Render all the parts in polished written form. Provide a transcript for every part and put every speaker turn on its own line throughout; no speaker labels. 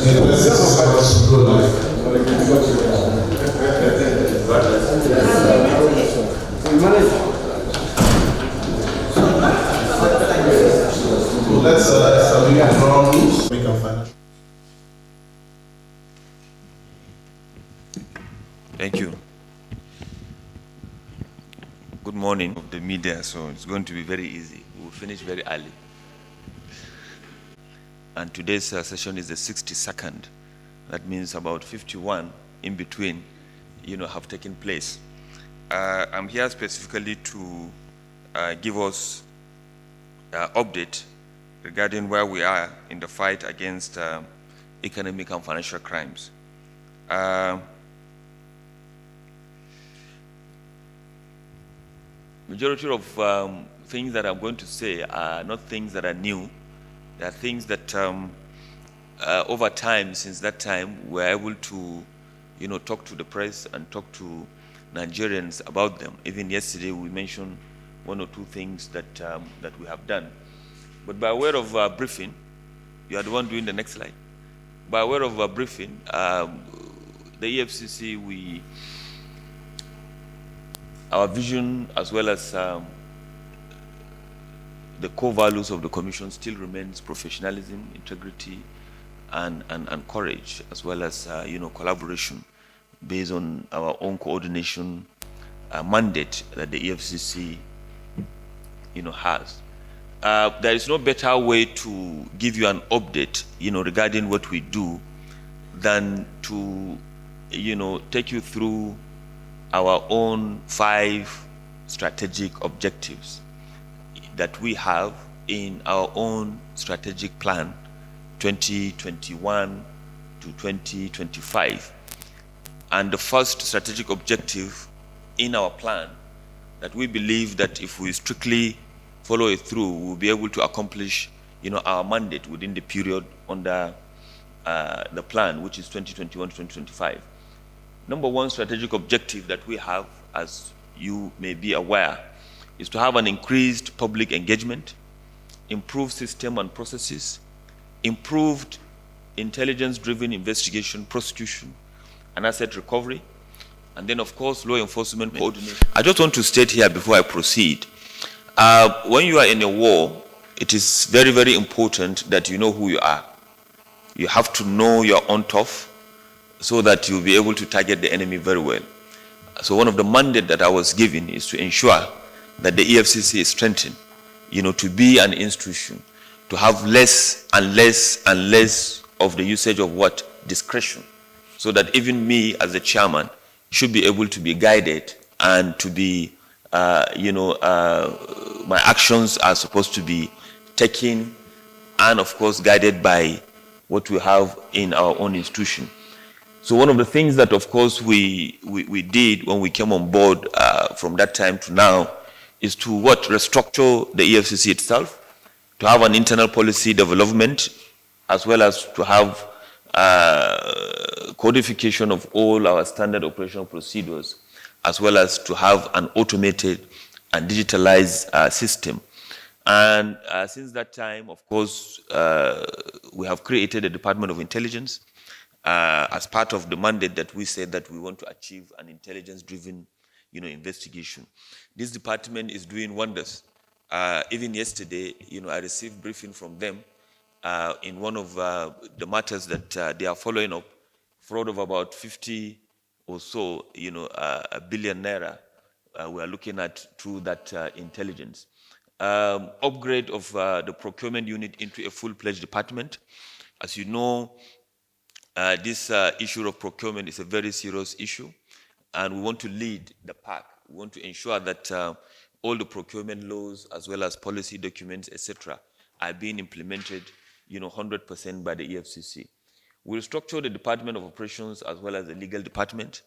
Let's establish ground rules. Make a final.
Thank you. Good morning of the media, so it's going to be very easy. We'll finish very early. And today's session is the 62nd. That means about 51 in between, have taken place. I'm here specifically to give us update regarding where we are in the fight against economic and financial crimes. Majority of things that I'm going to say are not things that are new. They are things that over time, since that time, we're able to, talk to the press and talk to Nigerians about them. Even yesterday, we mentioned one or two things that that we have done. But by way of briefing, you are the one doing the next slide. By way of briefing, the EFCC, our vision as well as the core values of the Commission still remains professionalism, integrity, and courage, as well as collaboration based on our own coordination mandate that the EFCC has. There is no better way to give you an update regarding what we do than to take you through our own 5 strategic objectives that we have in our own strategic plan 2021 to 2025. And the first strategic objective in our plan that we believe that if we strictly follow it through, we'll be able to accomplish our mandate within the period under the plan, which is 2021 to 2025. Number one strategic objective that we have, as you may be aware, is to have an increased public engagement, improved system and processes, improved intelligence-driven investigation, prosecution, and asset recovery, and then, of course, law enforcement coordination. I just want to state here before I proceed, when you are in a war, it is very, very important that you know who you are. You have to know your own turf, so that you'll be able to target the enemy very well. So one of the mandate that I was given is to ensure that the EFCC is strengthened, to be an institution, to have less and less and less of the usage of discretion, so that even me as a chairman should be able to be guided and to be, my actions are supposed to be taken and of course guided by what we have in our own institution. So one of the things that, of course, we did when we came on board from that time to now is to restructure the EFCC itself, to have an internal policy development, as well as to have codification of all our standard operational procedures, as well as to have an automated and digitalized system. And since that time, of course, we have created a Department of Intelligence, as part of the mandate that we said that we want to achieve an intelligence-driven, investigation. This department is doing wonders. Even yesterday, I received briefing from them in one of the matters that they are following up, fraud of about 50 or so, a billion naira. We are looking at through that intelligence. Upgrade of the procurement unit into a full-fledged department. As you know, this issue of procurement is a very serious issue, and we want to lead the pack. We want to ensure that all the procurement laws, as well as policy documents, etc., are being implemented, 100% by the EFCC. We'll structure the Department of Operations as well as the legal department,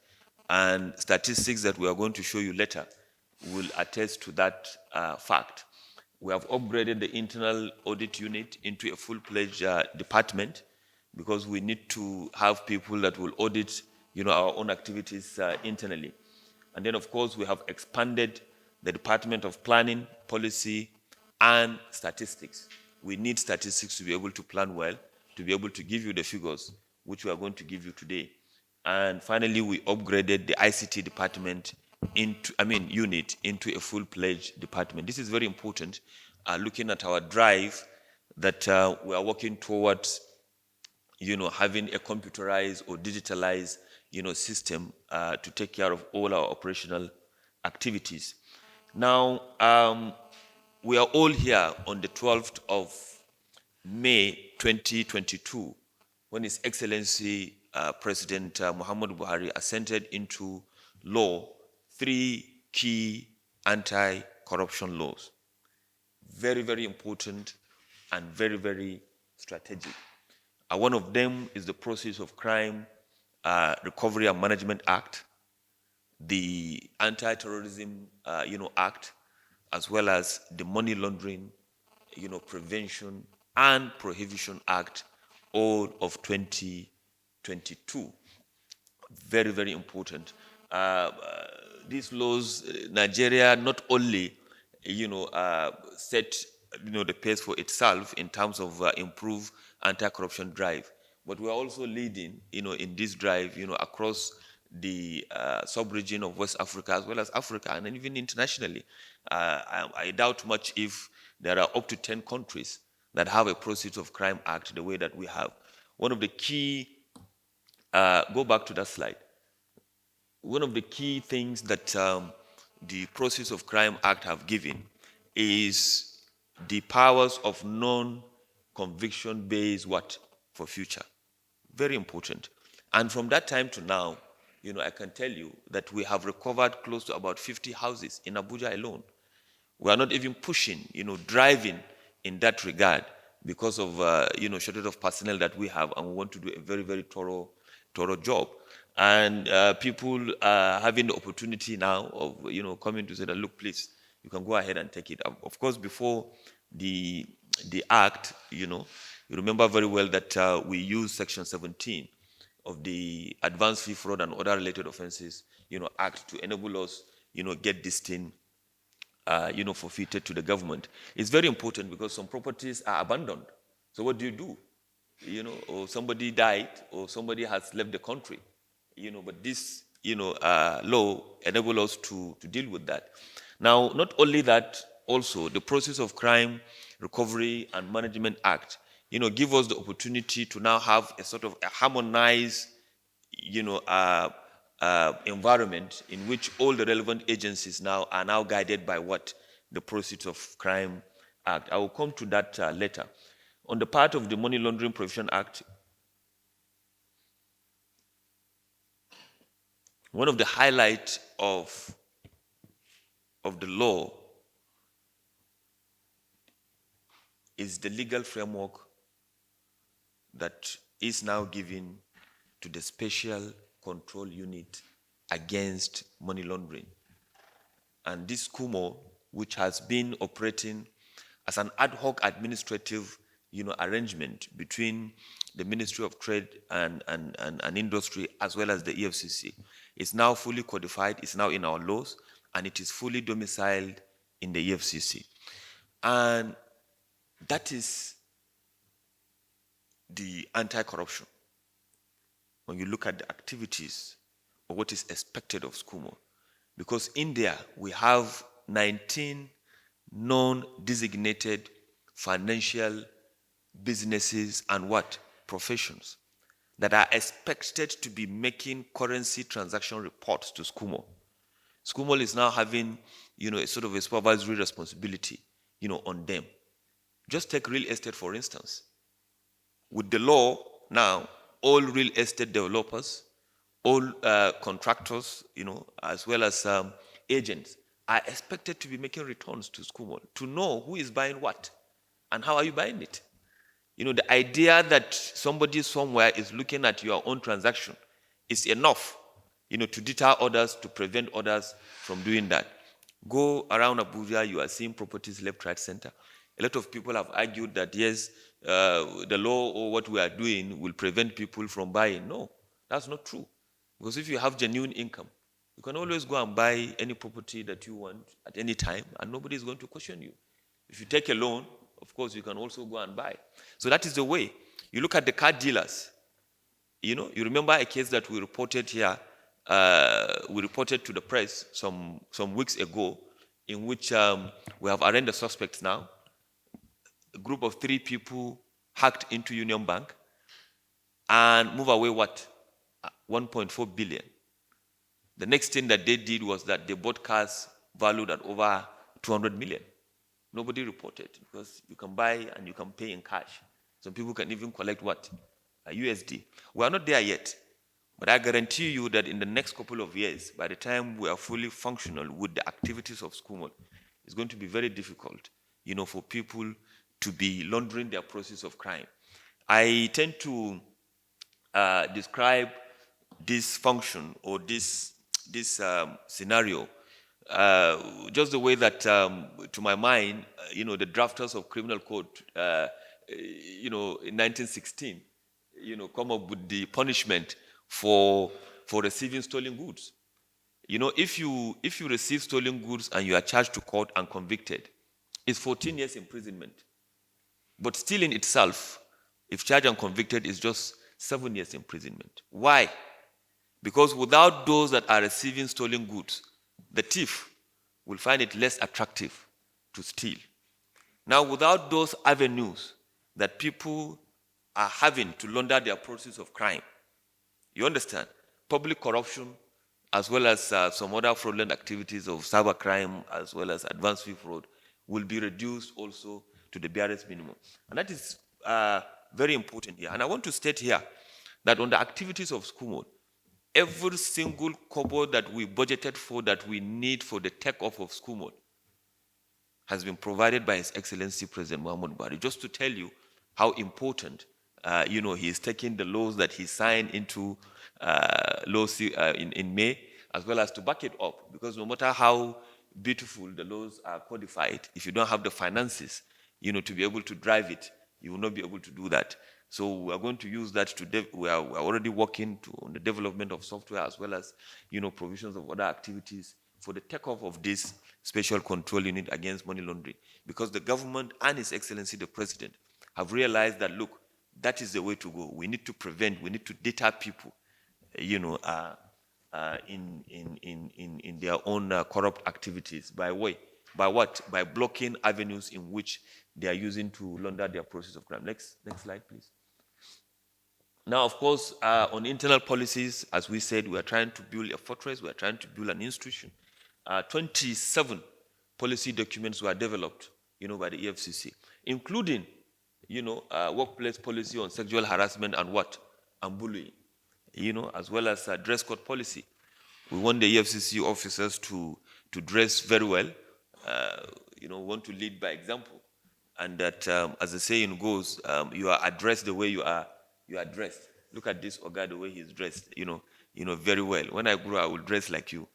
and statistics that we are going to show you later will attest to that fact. We have upgraded the internal audit unit into a full-fledged department, because we need to have people that will audit, our own activities internally. And then, of course, we have expanded the Department of Planning, Policy, and Statistics. We need statistics to be able to plan well, to be able to give you the figures which we are going to give you today. And finally, we upgraded the ICT department unit into a full-fledged department. This is very important, looking at our drive that we are working towards, having a computerized or digitalized, system to take care of all our operational activities. Now, we are all here on the 12th of May 2022, when His Excellency President Muhammadu Buhari assented into law 3 key anti-corruption laws. Very, very important and very, very strategic. One of them is the Process of Crime Recovery and Management Act, the Anti-Terrorism Act, as well as the Money Laundering Prevention and Prohibition Act, all of 2022. Very, very important. These laws, Nigeria not only, set, the pace for itself in terms of improved anti-corruption drive, but we are also leading, in this drive, across the sub-region of West Africa as well as Africa and even internationally. I doubt much if there are up to 10 countries that have a Proceeds of Crime Act the way that we have. One of the key, go back to that slide. One of the key things that the Proceeds of Crime Act have given is the powers of non-conviction based for future. Very important. And from that time to now, I can tell you that we have recovered close to about 50 houses in Abuja alone. We are not even pushing, driving in that regard because of, shortage of personnel that we have, and we want to do a very, very thorough job. And people are having the opportunity now of, coming to say that, look, please, you can go ahead and take it. Of course, before the act, you remember very well that we used Section 17 of the Advanced Fee Fraud and Other Related Offenses, Act to enable us, get this thing, forfeited to the government. It's very important because some properties are abandoned. So what do? Or somebody died, or somebody has left the country, but this, law enables us to deal with that. Now, not only that, also the Process of Crime Recovery and Management Act, give us the opportunity to now have a sort of a harmonized, environment in which all the relevant agencies now are guided by what the Proceeds of Crime Act. I will come to that later. On the part of the Money Laundering Prevention Act, one of the highlights of the law is the legal framework that is now given to the Special Control Unit against money laundering. And this SCUML, which has been operating as an ad hoc administrative arrangement between the Ministry of Trade and Industry as well as the EFCC, is now fully codified, it's now in our laws, and it is fully domiciled in the EFCC. And that is the anti-corruption. When you look at the activities or what is expected of SCUML, because in there we have 19 non-designated financial businesses and professions that are expected to be making currency transaction reports to SCUML. SCUML is now having, a sort of a supervisory responsibility, on them. Just take real estate, for instance. With the law now, all real estate developers, all contractors, as well as agents, are expected to be making returns to SCUML to know who is buying what and how are you buying it. The idea that somebody somewhere is looking at your own transaction is enough, to deter others, to prevent others from doing that. Go around Abuja, you are seeing properties left, right, center. A lot of people have argued that, yes, the law or what we are doing will prevent people from buying. No, that's not true. Because if you have genuine income, you can always go and buy any property that you want at any time, and nobody is going to question you. If you take a loan, of course, you can also go and buy. So that is the way. You look at the car dealers. You remember a case that we reported here, we reported to the press some weeks ago, in which we have arraigned the suspects now. A group of 3 people hacked into Union Bank and move away what? 1.4 billion. The next thing that they did was that they bought cars valued at over 200 million. Nobody reported because you can buy and you can pay in cash. Some people can even collect what? A USD. We are not there yet, but I guarantee you that in the next couple of years, by the time we are fully functional with the activities of SCUML, it's going to be very difficult, for people to be laundering their process of crime. I tend to describe this function or this scenario just the way that, to my mind, the drafters of criminal code, in 1916, come up with the punishment for receiving stolen goods. If you receive stolen goods and you are charged to court and convicted, it's 14 years imprisonment. But stealing itself, if charged and convicted, is just 7 years imprisonment. Why? Because without those that are receiving stolen goods, the thief will find it less attractive to steal. Now, without those avenues that people are having to launder their process of crime, you understand, public corruption, as well as some other fraudulent activities of cybercrime, as well as advanced fee fraud, will be reduced also to the barest minimum. And that is very important here. And I want to state here that on the activities of SCUML, every single kobo that we budgeted for, that we need for the take-off of SCUML, has been provided by His Excellency President Muhammad Buhari. Just to tell you how important, he is taking the laws that he signed into laws in May, as well as to back it up. Because no matter how beautiful the laws are codified, if you don't have the finances, to be able to drive it, you will not be able to do that. So we are going to use that we are already working on the development of software, as well as, provisions of other activities for the takeoff of this special control unit against money laundering. Because the government and His Excellency the President have realized that, look, that is the way to go. We need to prevent, we need to deter people, in their own corrupt activities. By what? By blocking avenues in which they are using to launder their process of crime. Next slide, please. Now, of course, on internal policies, as we said, we are trying to build a fortress. We are trying to build an institution. 27 policy documents were developed, by the EFCC, including, workplace policy on sexual harassment and bullying, as well as dress code policy. We want the EFCC officers to dress very well. We want to lead by example, and that, as the saying goes, you are addressed the way you are dressed. Look at this Oga, the way he's dressed, very well. When I grow, I will dress like you.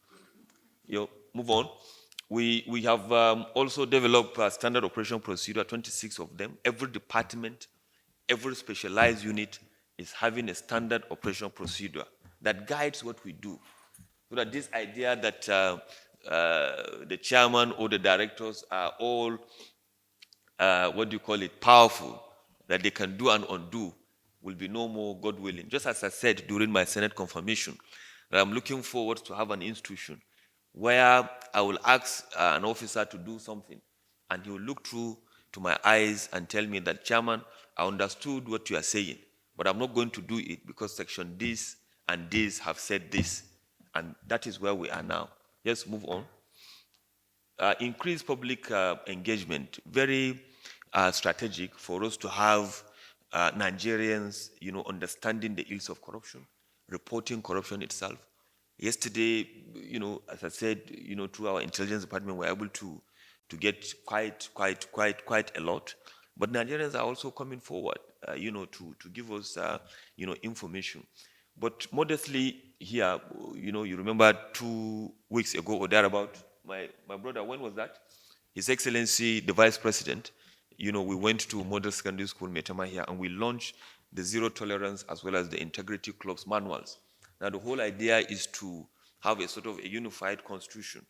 Move on. We have also developed a standard operation procedure, 26 of them. Every department, every specialized unit is having a standard operation procedure that guides what we do. So that this idea that the chairman or the directors are all, powerful, that they can do and undo, will be no more, God willing. Just as I said during my Senate confirmation, that I'm looking forward to have an institution where I will ask an officer to do something, and he will look through to my eyes and tell me that, Chairman, I understood what you are saying, but I'm not going to do it because section this and this have said this. And that is where we are now. Let's move on. Increase public engagement, very strategic for us to have Nigerians, understanding the ills of corruption, reporting corruption itself. Yesterday, as I said, through our intelligence department, we're able to get quite a lot. But Nigerians are also coming forward, to give us, information. But modestly here, you remember 2 weeks ago or thereabout, my brother, when was that? His Excellency, the Vice President, we went to Model Secondary School, Metama here, and we launched the Zero Tolerance as well as the Integrity Club's manuals. Now, the whole idea is to have a sort of a unified constitution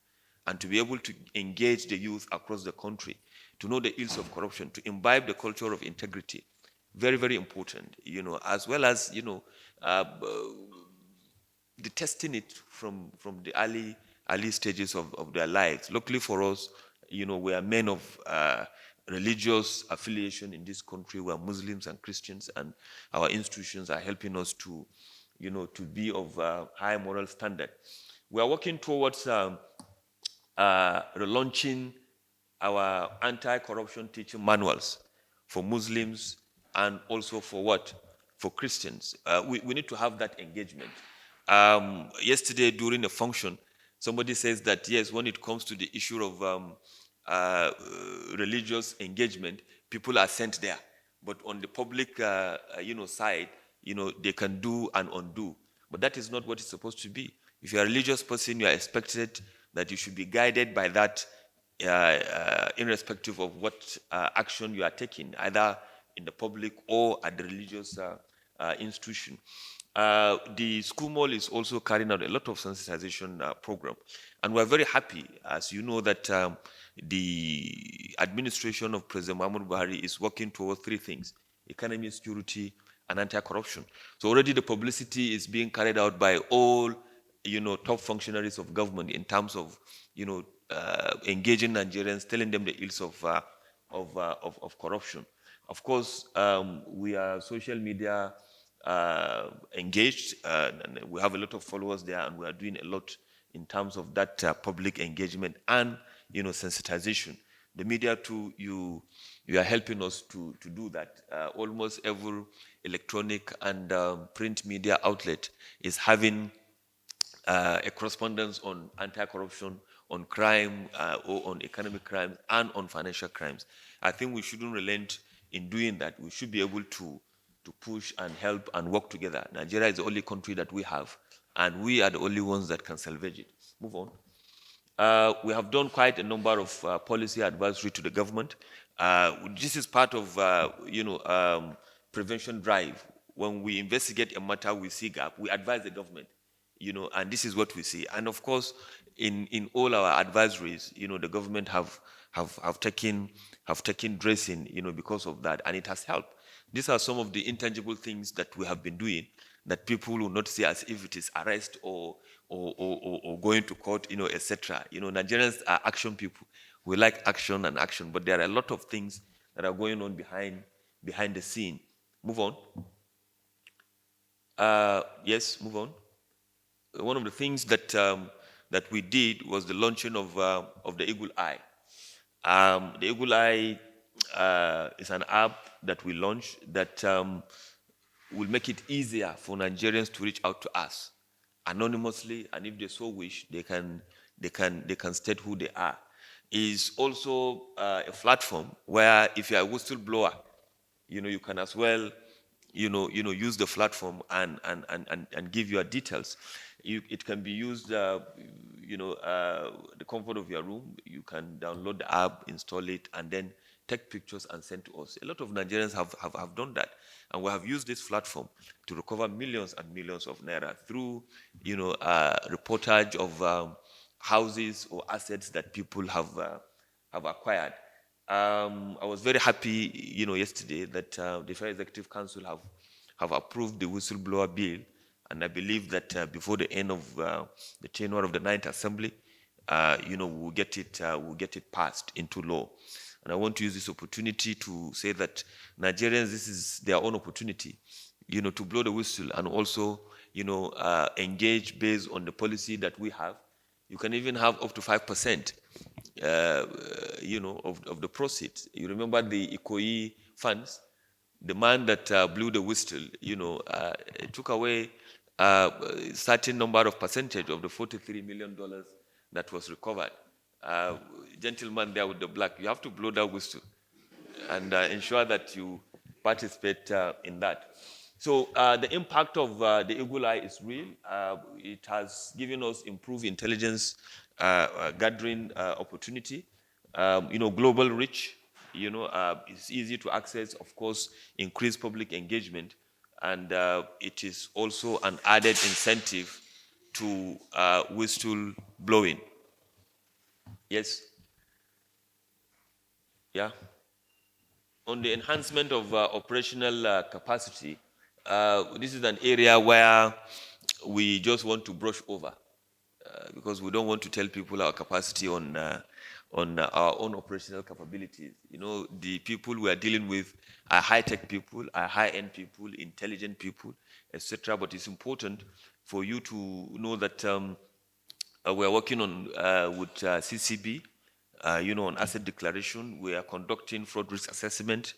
and to be able to engage the youth across the country, to know the ills of corruption, to imbibe the culture of integrity, very, very important, as well as, the testing it from the early stages of their lives. Luckily for us, we are men of religious affiliation in this country. We are Muslims and Christians, and our institutions are helping us to be of high moral standard. We are working towards relaunching our anti-corruption teaching manuals for Muslims and also for what? For Christians. We need to have that engagement. Yesterday during a function, somebody says that yes, when it comes to the issue of religious engagement, people are sent there. But on the public, side, they can do and undo. But that is not what it's supposed to be. If you're a religious person, you are expected that you should be guided by that, irrespective of what action you are taking, either in the public or at the religious institution. The SCUML is also carrying out a lot of sensitization program, and we're very happy, as you know, that the administration of President Muhammadu Buhari is working towards three things: economy, security, and anti-corruption. So already the publicity is being carried out by all, top functionaries of government in terms of, engaging Nigerians, telling them the ills of corruption. Of course, we are social media engaged, and we have a lot of followers there, and we are doing a lot in terms of that public engagement and sensitization. The media too, you are helping us to do that. Almost every electronic and print media outlet is having a correspondence on anti-corruption, on crime, or on economic crimes, and on financial crimes. I think we shouldn't relent in doing that. We should be able to push and help and work together. Nigeria is the only country that we have, and we are the only ones that can salvage it. Move on. We have done quite a number of policy advisory to the government. This is part of, prevention drive. When we investigate a matter, we see gap, we advise the government, and this is what we see. And of course, in all our advisories, the government have taken dressing, because of that, and it has helped. These are some of the intangible things that we have been doing that people will not see as if it is arrest or going to court, etc. Nigerians are action people. We like action and action, but there are a lot of things that are going on behind the scene. Move on. Yes, move on. One of the things that we did was the launching of the Eagle Eye. The Eagle Eye is an app that we launched that will make it easier for Nigerians to reach out to us anonymously, and if they so wish, they can state who they are. Is also a platform where if you are a whistleblower, you can as well, use the platform and give your details. It can be used, the comfort of your room. You can download the app, install it, and then take pictures and send to us. A lot of Nigerians have done that, and we have used this platform to recover millions and millions of naira through, reportage of houses or assets that people have acquired. I was very happy, yesterday that the Federal Executive Council have approved the whistleblower bill, and I believe that before the end of the tenure of the Ninth Assembly, we'll get it passed into law. And I want to use this opportunity to say that Nigerians, this is their own opportunity, to blow the whistle and also, engage based on the policy that we have. You can even have up to 5%, of the proceeds. You remember the Ikoyi funds? The man that blew the whistle, took away a certain number of percentage of the $43 million that was recovered. Gentleman there with the black, you have to blow that whistle and ensure that you participate in that. So the impact of the Eagle Eye is real. It has given us improved intelligence gathering opportunity, global reach, it's easy to access, of course, increased public engagement, and it is also an added incentive to whistle blowing. Yes? Yeah? On the enhancement of operational capacity, this is an area where we just want to brush over because we don't want to tell people our capacity on our own operational capabilities. You know, the people we are dealing with are high-tech people, are high-end people, intelligent people, etc. But it's important for you to know that we are working on with CCB, on asset declaration. We are conducting fraud risk assessment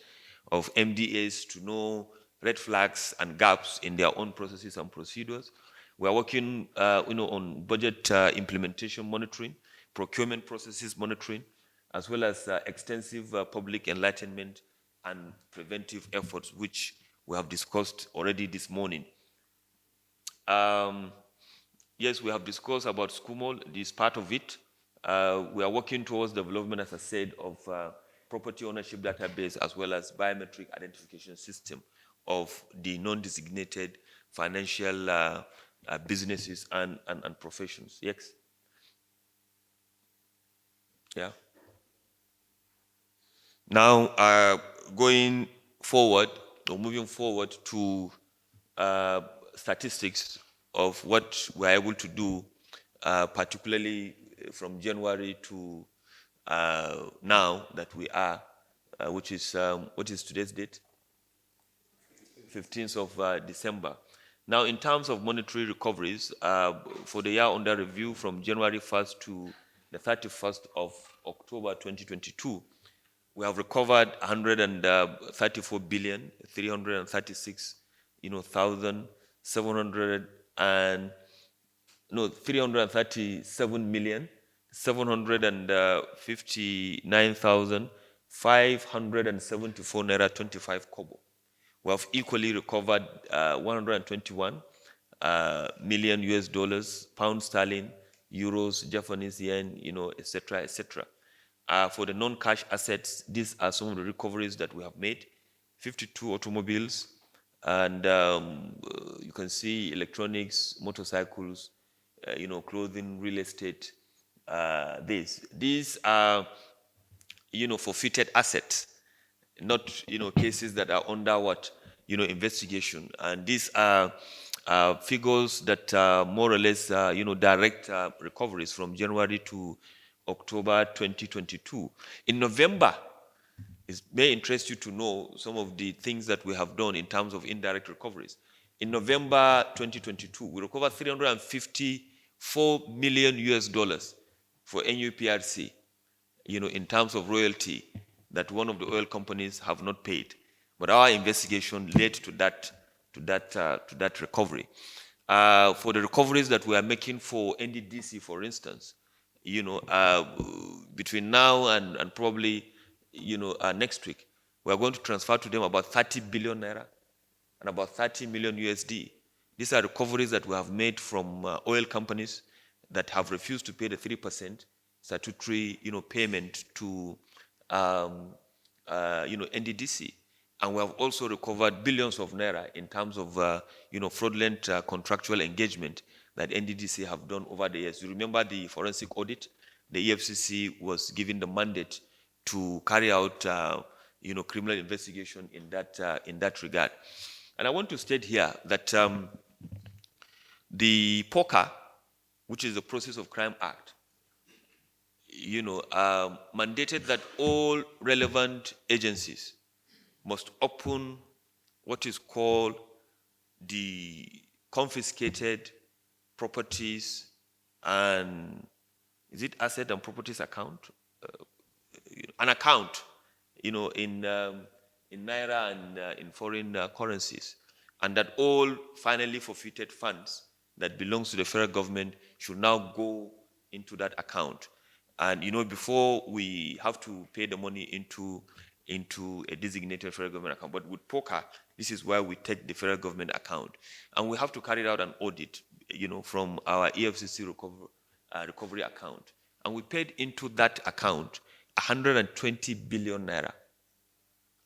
of MDAs to know red flags and gaps in their own processes and procedures. We are working, on budget implementation monitoring, procurement processes monitoring, as well as extensive public enlightenment and preventive efforts, which we have discussed already this morning. Yes, we have discussed about SCUML, this part of it. We are working towards development, as I said, of property ownership database as well as biometric identification system of the non-designated financial businesses and professions. Yes? Yeah. Now, going forward, or moving forward to statistics of what we're able to do, particularly from January to now that we are, which is, what is today's date? 15th of December. Now, in terms of monetary recoveries, for the year under review from January 1st to the 31st of October 2022, we have recovered 134 billion 336 337 million 759,574 naira 25 kobo. We have equally recovered 121 million US dollars, pound sterling, euros, Japanese yen, etc., etc. For the non-cash assets, these are some of the recoveries that we have made. 52 automobiles, and you can see electronics, motorcycles, clothing, real estate. These are, forfeited assets, not, cases that are under what, investigation. And these are figures that are more or less, direct recoveries from January to October 2022. In November, it may interest you to know some of the things that we have done in terms of indirect recoveries. In November 2022, we recovered 354 million US dollars for NUPRC, in terms of royalty that one of the oil companies have not paid. But our investigation led to that recovery. For the recoveries that we are making for NDDC, for instance, between now and probably, next week, we are going to transfer to them about 30 billion naira and about 30 million USD. These are recoveries that we have made from oil companies that have refused to pay the 3% statutory, payment to, NDDC. And we have also recovered billions of naira in terms of, fraudulent contractual engagement that NDDC have done over the years. You remember the forensic audit? The EFCC was given the mandate to carry out, criminal investigation in that regard. And I want to state here that the POCA, which is the Process of Crime Act, mandated that all relevant agencies must open what is called the confiscated properties and, is it asset and properties account? An account, in naira and in foreign currencies, and that all finally forfeited funds that belongs to the federal government should now go into that account. And before we have to pay the money into a designated federal government account. But with POCA, this is where we take the federal government account, and we have to carry out an audit, from our EFCC recovery account, and we paid into that account 120 billion naira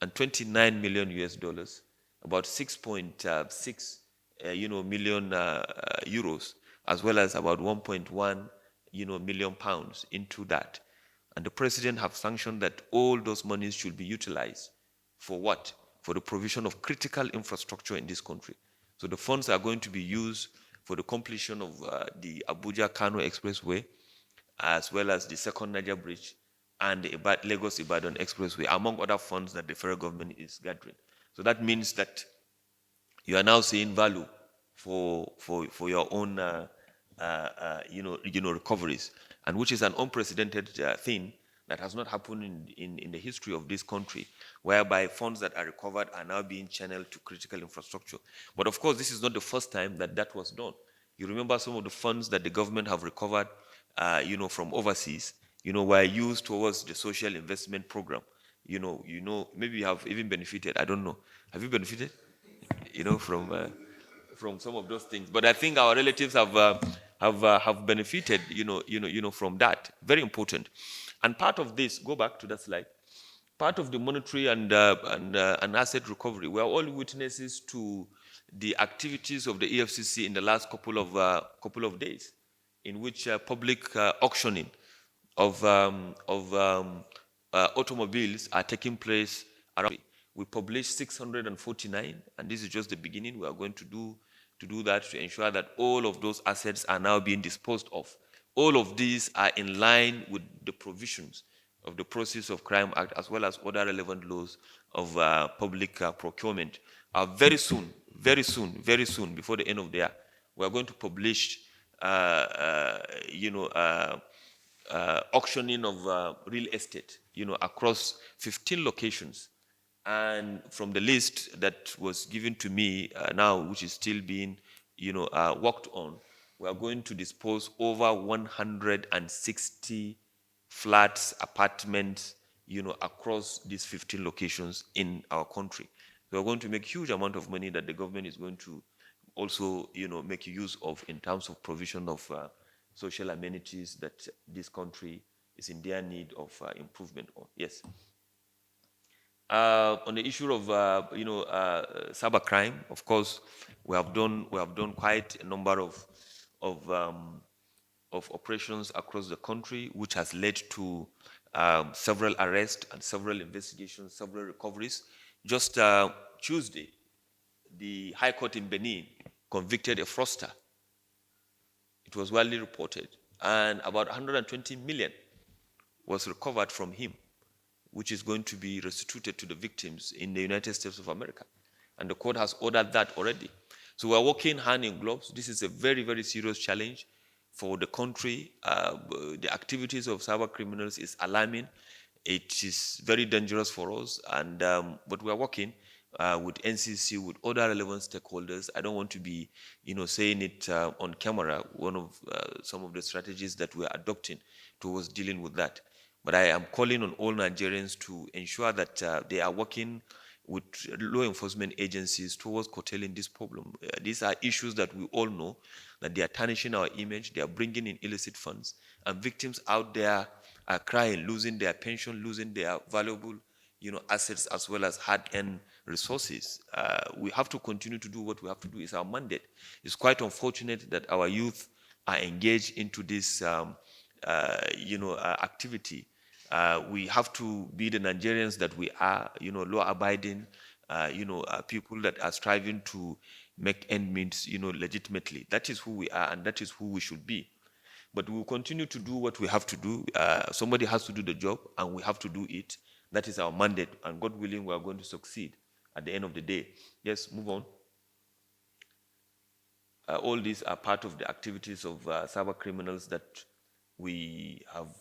and 29 million US dollars, about 6.6 million euros, as well as about 1.1 million pounds into that. And the president have sanctioned that all those monies should be utilized for what? For the provision of critical infrastructure in this country. So the funds are going to be used for the completion of the Abuja-Kano Expressway, as well as the second Niger Bridge and the Lagos-Ibadan Expressway, among other funds that the federal government is gathering. So that means that you are now seeing value for your own recoveries, and which is an unprecedented thing that has not happened in the history of this country, whereby funds that are recovered are now being channeled to critical infrastructure. But of course, this is not the first time that that was done. You remember some of the funds that the government have recovered, from overseas, were used towards the social investment program. Maybe you have even benefited. I don't know. Have you benefited? From some of those things. But I think our relatives have benefited, from that. Very important. And part of this, go back to that slide. Part of the monetary and asset recovery, we are all witnesses to the activities of the EFCC in the last couple of days, in which public auctioning of automobiles are taking place around. We published 649, and this is just the beginning. We are going to do that to ensure that all of those assets are now being disposed of. All of these are in line with the provisions of the Process of Crime Act, as well as other relevant laws of public procurement. Very soon, before the end of the year, we are going to publish, auctioning of real estate, across 15 locations. And from the list that was given to me now, which is still being, worked on, we are going to dispose over 160 flats, apartments, across these 15 locations in our country. We are going to make huge amount of money that the government is going to also, make use of in terms of provision of social amenities that this country is in their need of improvement on. Yes. On the issue of cybercrime, of course, we have done quite a number of operations across the country, which has led to several arrests and several investigations, several recoveries. Just Tuesday, the High Court in Benin convicted a fraudster. It was widely reported, and about 120 million was recovered from him, which is going to be restituted to the victims in the United States of America. And the court has ordered that already. So we're working hand in gloves. This is a very, very serious challenge for the country. The activities of cyber criminals is alarming. It is very dangerous for us. And but we are working with NCC, with other relevant stakeholders. I don't want to be, saying it on camera. One of some of the strategies that we're adopting towards dealing with that. But I am calling on all Nigerians to ensure that they are working with law enforcement agencies towards curtailing this problem. These are issues that we all know, that they are tarnishing our image, they are bringing in illicit funds, and victims out there are crying, losing their pension, losing their valuable, assets, as well as hard-earned resources. We have to continue to do what we have to do. It's our mandate. It's quite unfortunate that our youth are engaged into this activity. We have to be the Nigerians that we are, law-abiding, people that are striving to make end meets, legitimately. That is who we are, and that is who we should be. But we will continue to do what we have to do. Somebody has to do the job, and we have to do it. That is our mandate, and God willing, we are going to succeed at the end of the day. Yes, move on. All these are part of the activities of cyber criminals that we have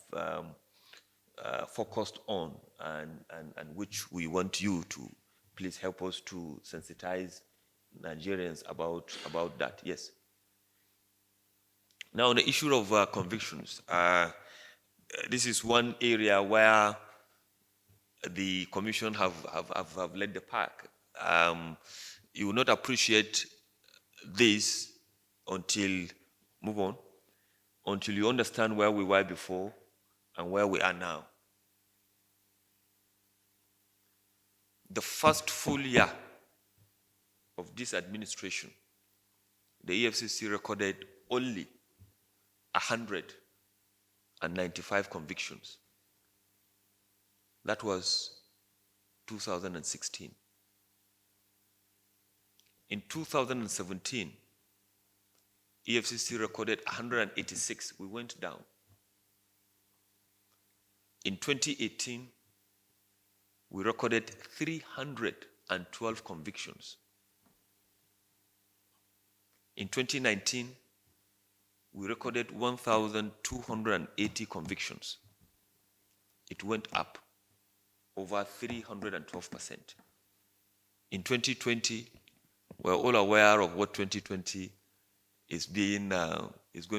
focused on, and which we want you to please help us to sensitize Nigerians about that. Yes. Now, on the issue of convictions, this is one area where the Commission have led the pack. You will not appreciate this until, move on, until you understand where we were before and where we are now. The first full year of this administration, the EFCC recorded only 195 convictions. That was 2016. In 2017, EFCC recorded 186. We went down. In 2018, we recorded 312 convictions. In 2019, we recorded 1,280 convictions. It went up over 312%. In 2020, we're all aware of what 2020 is going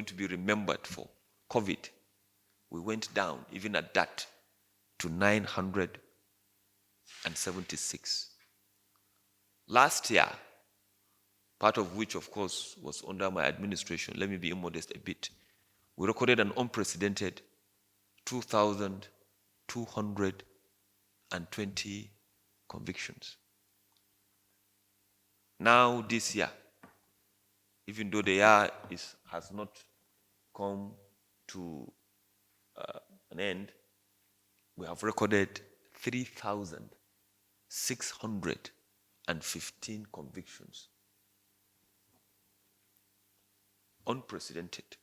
to be remembered for. COVID. We went down, even at that, to 976. Last year, part of which, of course, was under my administration, let me be immodest a bit, we recorded an unprecedented 2,220 convictions. Now, this year, even though the year has not come to an end, we have recorded 3,615 convictions. Unprecedented.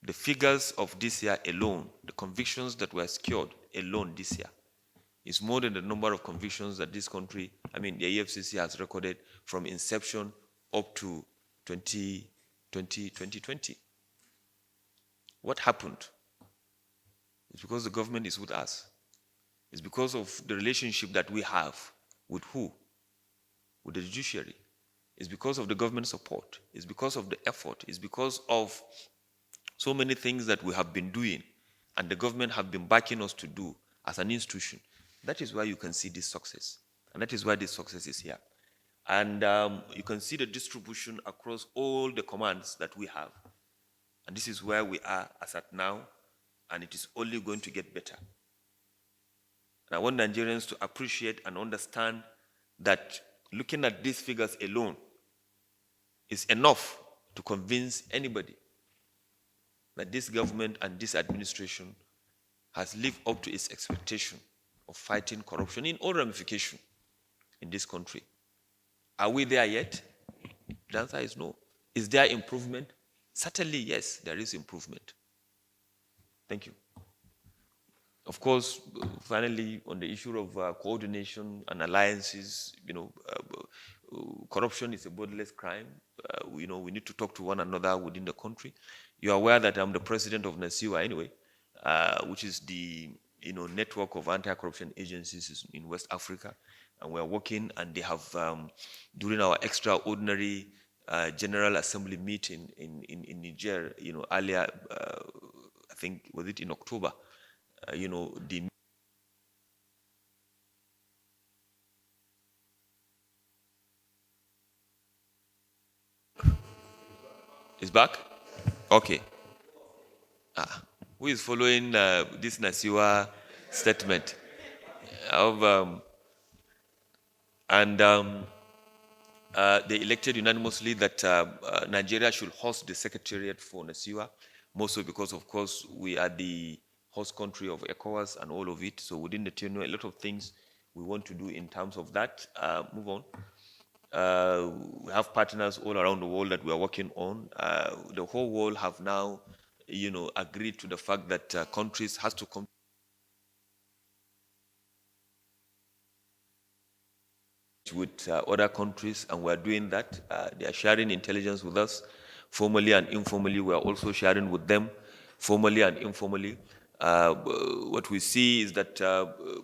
The figures of this year alone, the convictions that were secured alone this year, is more than the number of convictions that this country, the EFCC has recorded from inception up to 2020. What happened? It's because the government is with us. It's because of the relationship that we have with who? With the judiciary. It's because of the government support. It's because of the effort. It's because of so many things that we have been doing and the government have been backing us to do as an institution. That is why you can see this success. And that is why this success is here. And you can see the distribution across all the commands that we have. And this is where we are as at now, and it is only going to get better. And I want Nigerians to appreciate and understand that looking at these figures alone is enough to convince anybody that this government and this administration has lived up to its expectation of fighting corruption in all ramifications in this country. Are we there yet? The answer is no. Is there improvement? Certainly, yes, there is improvement. Thank you. Of course, finally, on the issue of coordination and alliances, corruption is a borderless crime. We need to talk to one another within the country. You are aware that I'm the president of NASIWA anyway, which is the network of anti-corruption agencies in West Africa, and we are working. And they have during our extraordinary General Assembly meeting in Niger, earlier, I think was it in October, the is back? Okay. Who is following this NASIWA statement? They elected unanimously that Nigeria should host the secretariat for NASIWA, mostly because, of course, we are the host country of ECOWAS and all of it. So within the tenure, a lot of things we want to do in terms of that. Move on. We have partners all around the world that we are working on. The whole world have now, agreed to the fact that countries has to come with other countries, and we are doing that. They are sharing intelligence with us, formally and informally. We are also sharing with them, formally and informally. What we see is that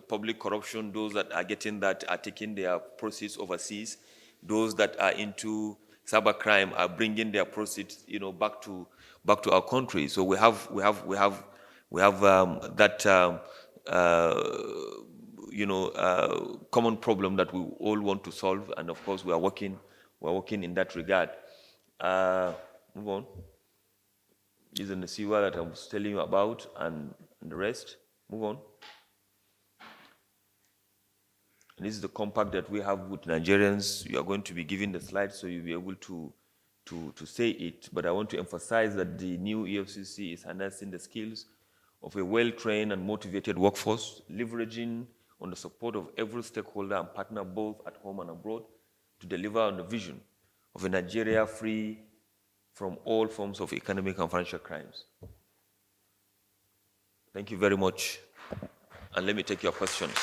public corruption, those that are getting that are taking their proceeds overseas. Those that are into cybercrime are bringing their proceeds, back to our country. So we have that common problem that we all want to solve, and of course we are working in that regard. Move on. This is the SIWA that I was telling you about, and the rest. Move on. And this is the compact that we have with Nigerians. You are going to be given the slides, so you'll be able to say it. But I want to emphasize that the new EFCC is harnessing the skills of a well-trained and motivated workforce, leveraging on the support of every stakeholder and partner both at home and abroad to deliver on the vision of a Nigeria free from all forms of economic and financial crimes. Thank you very much, and let me take your questions.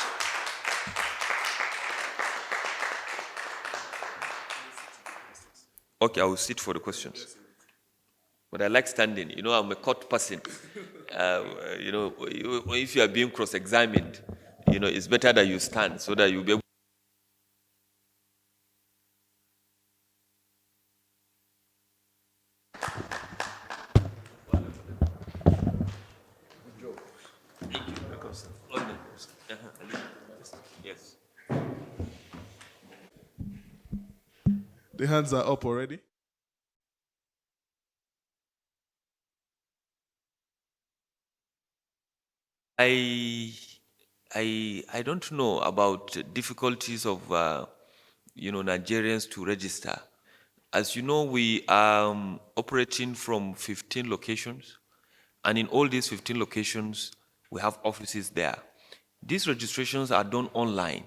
Okay, I will sit for the questions. But I like standing. You know, I'm a court person. You know, if you are being cross-examined, you know, it's better that you stand so that you'll be able. Yes.
The hands are up already.
I don't know about difficulties of you know, Nigerians to register. As you know, we are operating from 15 locations, and in all these 15 locations, we have offices there. These registrations are done online.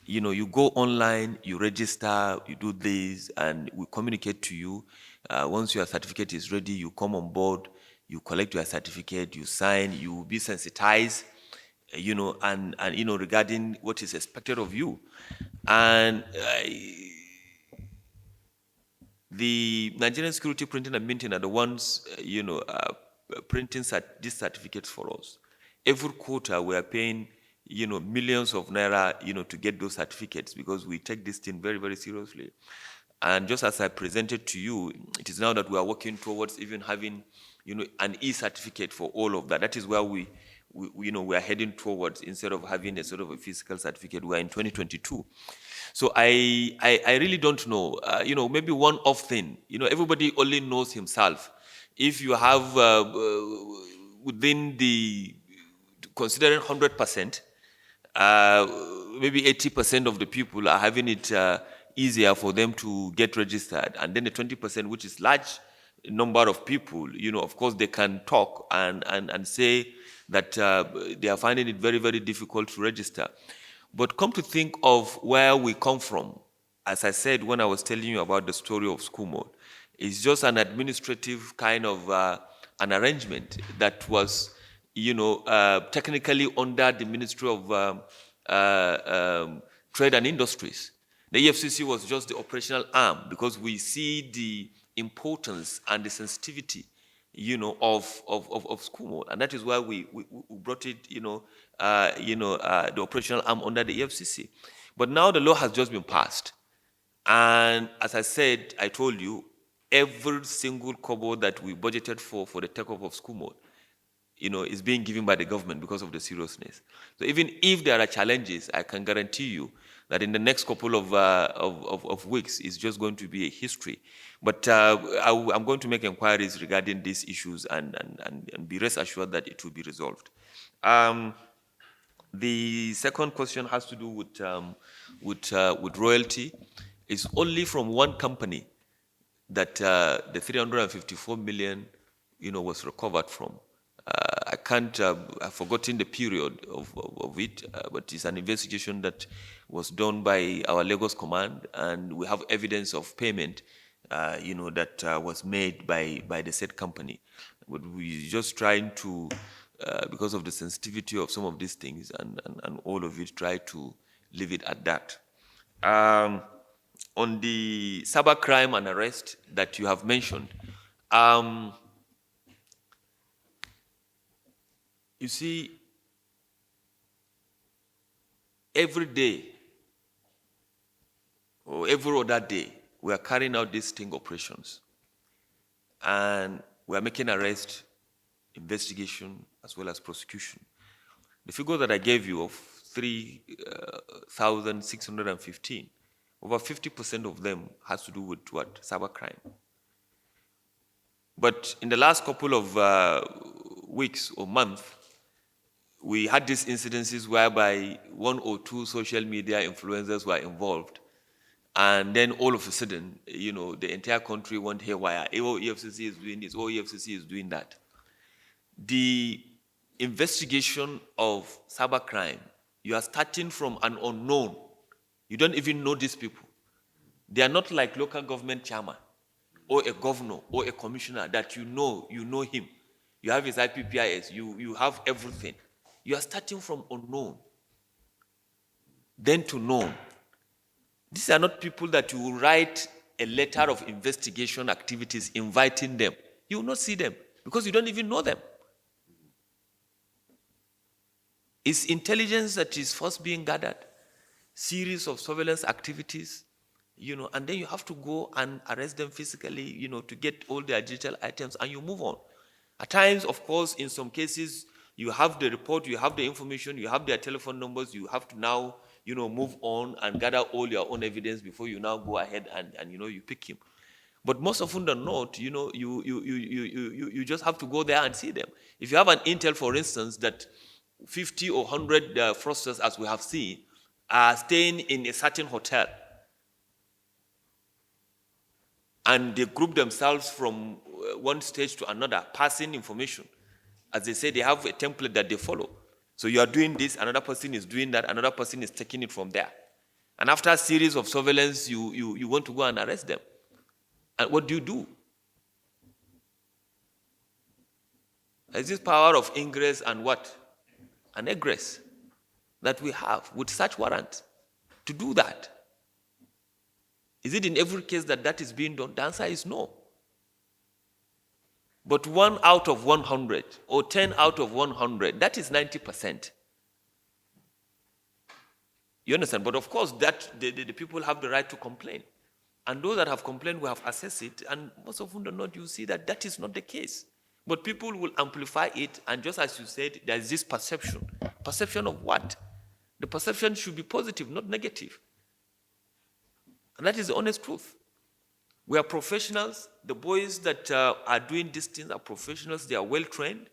You know, you go online, you register, you do this, and we communicate to you. Once your certificate is ready, you come on board, you collect your certificate, you sign, you will be sensitized, you know, and you know, regarding what is expected of you. And the Nigerian Security Printing and Minting are the ones, you know, printing these certificates for us. Every quarter, we are paying, you know, millions of naira, you know, to get those certificates because we take this thing very, very seriously. And just as I presented to you, it is now that we are working towards even having, you know, an e-certificate for all of that. That is where we you know, we are heading towards, instead of having a sort of a physical certificate. We are in 2022. So I really don't know. You know, maybe one off thing. You know, everybody only knows himself. If you have within the, considering 100%, maybe 80% of the people are having it easier for them to get registered, and then the 20%, which is large number of people, you know, of course they can talk and say that they are finding it very, very difficult to register. But come to think of where we come from, as I said when I was telling you about the story of SCUML, it's just an administrative kind of an arrangement that was, you know, technically under the Ministry of Trade and Industries. The EFCC was just the operational arm, because we see the importance and the sensitivity, you know, of SCUML, and that is why we brought it, you know, the operational arm under the EFCC. But now the law has just been passed, and as I said, I told you, every single kobo that we budgeted for the takeoff of SCUML, you know, is being given by the government because of the seriousness. So even if there are challenges, I can guarantee you that in the next couple of weeks, it's just going to be a history. But I'm going to make inquiries regarding these issues and be rest assured that it will be resolved. The second question has to do with royalty. It's only from one company that the 354 million, you know, was recovered from. I can't, I've forgotten the period of it, but it's an investigation that was done by our Lagos command, and we have evidence of payment, you know, that was made by the said company. But we're just trying to, because of the sensitivity of some of these things and all of it, try to leave it at that. On the cybercrime and arrest that you have mentioned, you see, every day or every other day, we are carrying out these sting operations, and we are making arrest, investigation, as well as prosecution. The figure that I gave you of 3,615, over 50% of them has to do with what? Cybercrime. But in the last couple of weeks or months, we had these incidences whereby one or two social media influencers were involved, and then all of a sudden, you know, the entire country went haywire. Oh, EFCC is doing this, oh, EFCC is doing that. The investigation of cybercrime You are starting from an unknown. You don't even know these people. They are not like local government chairman or a governor or a commissioner that you know him. You have his IPPIS, you have everything. You are starting from unknown, then to known. These are not people that you will write a letter of investigation activities inviting them. You will not see them because you don't even know them. It's intelligence that is first being gathered, series of surveillance activities, and then you have to go and arrest them physically, to get all their digital items, and you move on. At times, of course, in some cases, you have the report, you have the information, you have their telephone numbers, you have to now, move on and gather all your own evidence before you now go ahead and you pick him. But most often than not, you just have to go there and see them. If you have an intel, for instance, that 50 or 100 fraudsters, as we have seen, are staying in a certain hotel, and they group themselves from one stage to another, passing information. As they say, they have a template that they follow. So you are doing this, another person is doing that, another person is taking it from there. And after a series of surveillance, you want to go and arrest them. And what do? There's this power of ingress and what? An egress that we have with such warrant to do that. Is it in every case that is being done? The answer is no. But 1 out of 100 or 10 out of 100, that is 90%. You understand? But of course, that the people have the right to complain. And those that have complained, we have assessed it, and most often than not, you see that is not the case. But people will amplify it, and just as you said, there is this perception. Perception of what? The perception should be positive, not negative. And that is the honest truth. We are professionals. The boys that are doing these things are professionals. They are well-trained.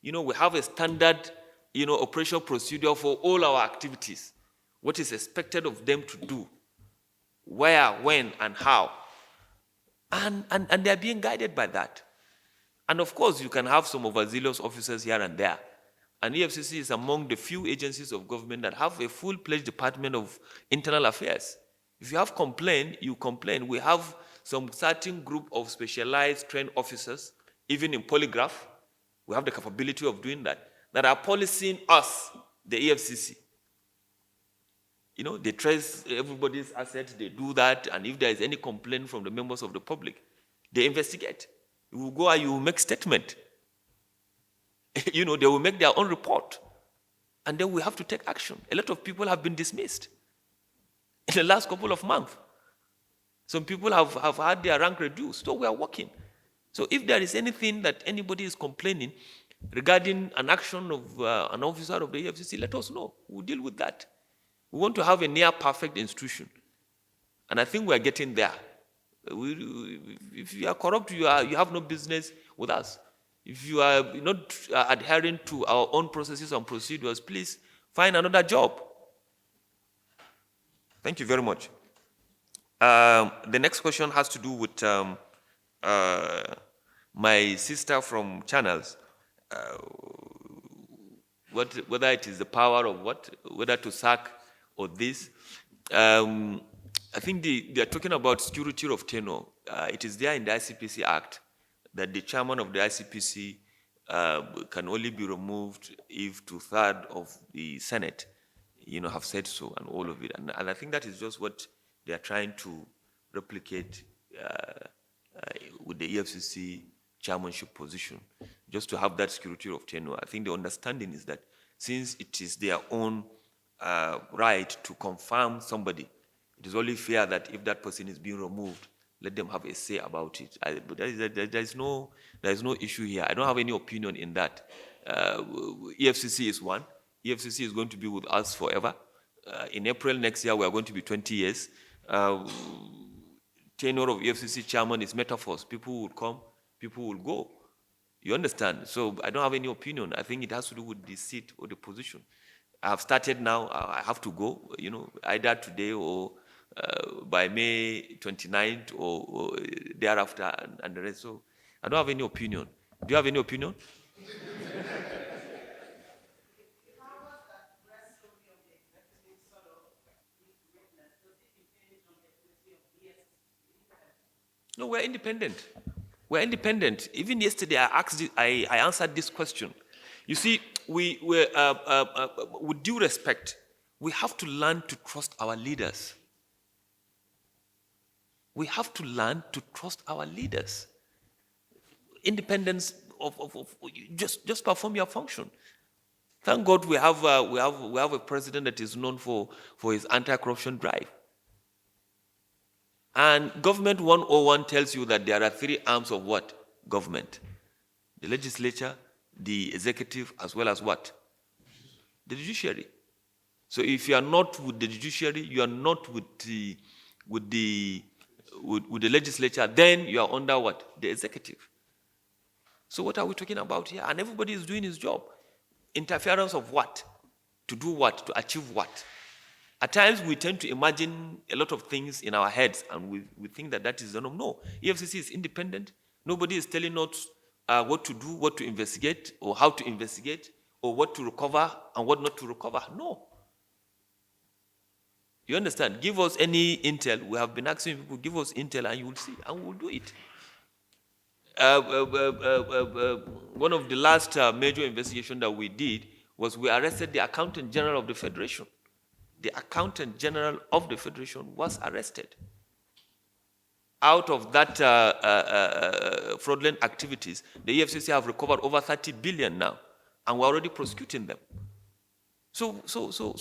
We have a standard, operational procedure for all our activities. What is expected of them to do, where, when, and how. And they are being guided by that. And of course, you can have some overzealous officers here and there. And EFCC is among the few agencies of government that have a full-fledged Department of Internal Affairs. If you have complained, you complain. We have some certain group of specialized trained officers, even in polygraph. We have the capability of doing that are policing us, the EFCC. They trace everybody's assets, they do that, and if there is any complaint from the members of the public, they investigate. You will go and you will make statement. They will make their own report. And then we have to take action. A lot of people have been dismissed in the last couple of months. Some people have had their rank reduced, so we are working. So if there is anything that anybody is complaining regarding an action of an officer of the EFCC, let us know. We'll deal with that. We want to have a near-perfect institution. And I think we are getting there. If you are corrupt, you have no business with us. If you are not adhering to our own processes and procedures, please find another job. Thank you very much. The next question has to do with my sister from Channels. Whether it is the power of whether to sack or this. I think they are talking about security of tenure. It is there in the ICPC Act that the chairman of the ICPC can only be removed if 2/3 of the Senate, have said so, and all of it. And I think that is just what they are trying to replicate with the EFCC chairmanship position, just to have that security of tenure. I think the understanding is that since it is their own right to confirm somebody, it is only fair that if that person is being removed, let them have a say about it. But there is no issue here. I don't have any opinion in that. EFCC is one. EFCC is going to be with us forever. In April next year, we are going to be 20 years. Tenure of EFCC chairman is metaphors. People will come, people will go. You understand? So I don't have any opinion. I think it has to do with the seat or the position. I have started now. I have to go, either today or by May 29th or thereafter and the rest. So I don't have any opinion. Do you have any opinion? No, we're independent. We're independent. Even yesterday, I answered this question. You see, with due respect, we have to learn to trust our leaders. We have to learn to trust our leaders. Independence of just perform your function. Thank God we have a president that is known for his anti-corruption drive. And Government 101 tells you that there are three arms of what? Government. The legislature, the executive, as well as what? The judiciary. So if you are not with the judiciary, you are not with the legislature, then you are under what? The executive. So what are we talking about here? And everybody is doing his job. Interference of what? To do what? To achieve what? At times we tend to imagine a lot of things in our heads and we think that is the norm. No, EFCC is independent. Nobody is telling us what to do, what to investigate, or how to investigate, or what to recover and what not to recover. No. You understand? Give us any intel. We have been asking people, give us intel and you will see, and we will do it. One of the last major investigations that we did was we arrested the Accountant General of the Federation. The Accountant General of the Federation was arrested. Out of that fraudulent activities, the EFCC have recovered over 30 billion now, and we're already prosecuting them. So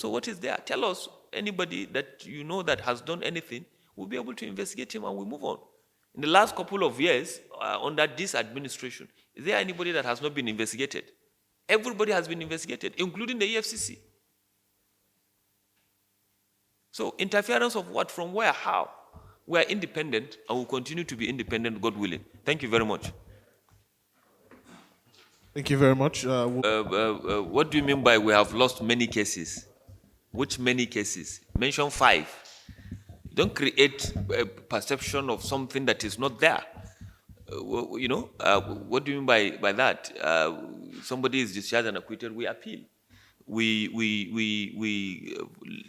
what is there? Tell us, anybody that you know that has done anything, we'll be able to investigate him and we move on. In the last couple of years, under this administration, is there anybody that has not been investigated? Everybody has been investigated, including the EFCC. So interference of what, from where, how? We are independent and will continue to be independent, God willing. Thank you very much.
Thank you very much.
What do you mean by we have lost many cases? Which many cases? Mention 5. Don't create a perception of something that is not there. What do you mean by that? Somebody is discharged and acquitted, we appeal. We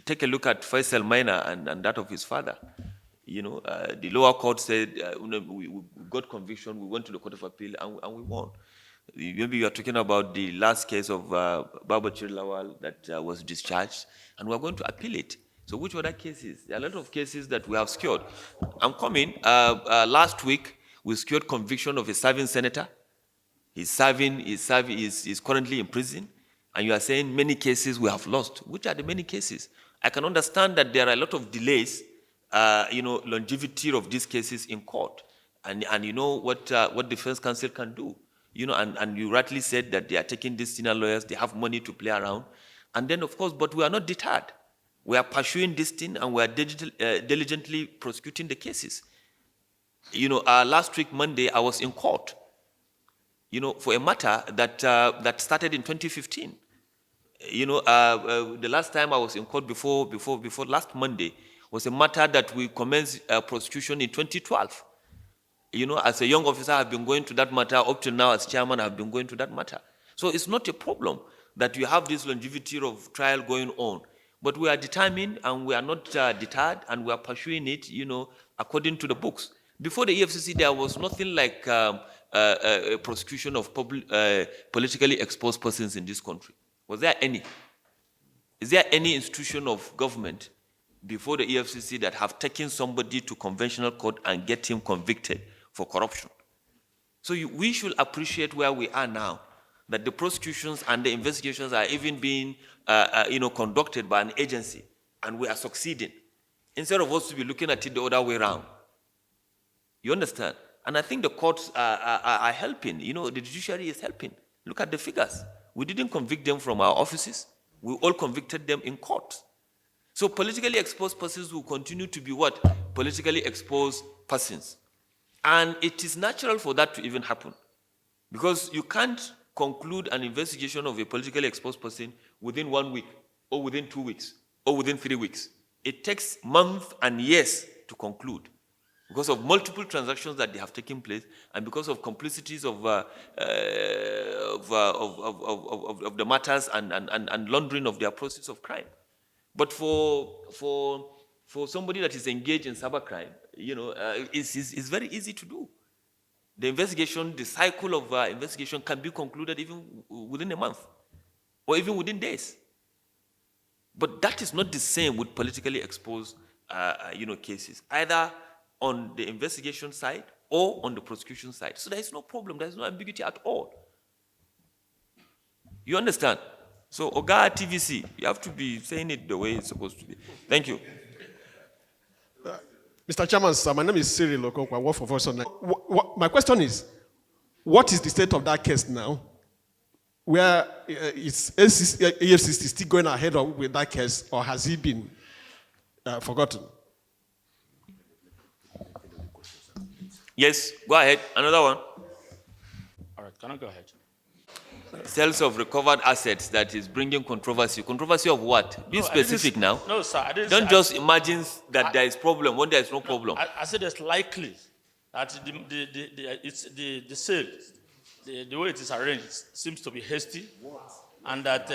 take a look at Faisal Minor and that of his father. The lower court said we got conviction, we went to the Court of Appeal and we won. Maybe you are talking about the last case of Babachir Lawal that was discharged, and we're going to appeal it. So which other cases? There are a lot of cases that we have secured. I'm coming. Last week, we secured conviction of a serving senator. He's currently in prison. And you are saying many cases we have lost. Which are the many cases? I can understand that there are a lot of delays, longevity of these cases in court. And you know what defense counsel can do. And you rightly said that they are taking these senior lawyers, they have money to play around. And then, of course, but we are not deterred. We are pursuing this thing and we are diligently prosecuting the cases. Last week, Monday, I was in court, for a matter that started in 2015. The last time I was in court before last Monday was a matter that we commenced prosecution in 2012. As a young officer, I've been going to that matter. Up till now, as chairman, I've been going to that matter. So it's not a problem that you have this longevity of trial going on. But we are determined and we are not deterred and we are pursuing it, according to the books. Before the EFCC, there was nothing like a prosecution of politically exposed persons in this country. Was there any? Is there any institution of government before the EFCC that have taken somebody to conventional court and get him convicted for corruption? So we should appreciate where we are now, that the prosecutions and the investigations are even being conducted by an agency, and we are succeeding, instead of us to be looking at it the other way around. You understand? And I think the courts are helping. The judiciary is helping. Look at the figures. We didn't convict them from our offices. We all convicted them in court. So politically exposed persons will continue to be what? Politically exposed persons. And it is natural for that to even happen. Because you can't conclude an investigation of a politically exposed person within 1 week, or within 2 weeks, or within 3 weeks. It takes months and years to conclude because of multiple transactions that they have taken place and because of complicities of the matters and laundering of their process of crime. But for somebody that is engaged in cybercrime, is very easy to do. The investigation, the cycle of investigation can be concluded even within a month or even within days. But that is not the same with politically exposed, cases, either on the investigation side or on the prosecution side. So there is no problem. There is no ambiguity at all. You understand? So, Oga TVC, you have to be saying it the way it's supposed to be. Thank you.
Mr. Chairman, sir, my name is Cyril Okonkwo. I work for Voice Online. My question is, what is the state of that case now? Where is EFCC still going ahead with that case, or has he been forgotten?
Yes, go ahead. Another one.
All right, can I go ahead?
Sales of recovered assets that is bringing controversy. Controversy of what? Be specific now.
No, sir.
Don't just imagine that there is problem when there is no problem.
I said it's likely that the sale, the way it is arranged, seems to be hasty, and that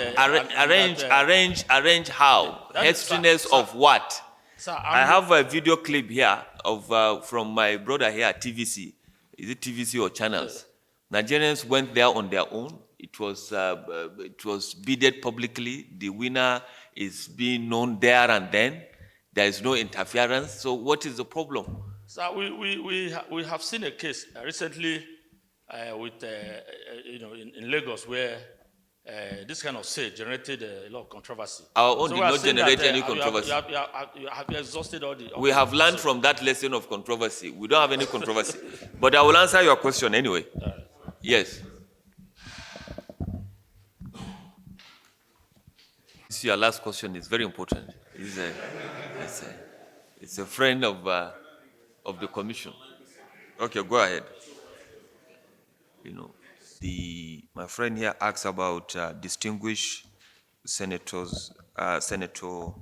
arrange how? Hastiness of what?
Sir,
I have a video clip here of from my brother here at TVC. Is it TVC or channels? Nigerians went there on their own. It was bidded publicly. The winner is being known there and then. There is no interference. So what is the problem?
Sir, we have seen a case recently with in Lagos where this kind of sale generated a lot of controversy.
Our own did not generate any controversy.
You have exhausted all the...
We have learned from that lesson of controversy. We don't have any controversy. But I will answer your question anyway. Yes. Your last question is very important. It's a friend of the commission. Okay, go ahead. My friend here asks about distinguished senators, Senator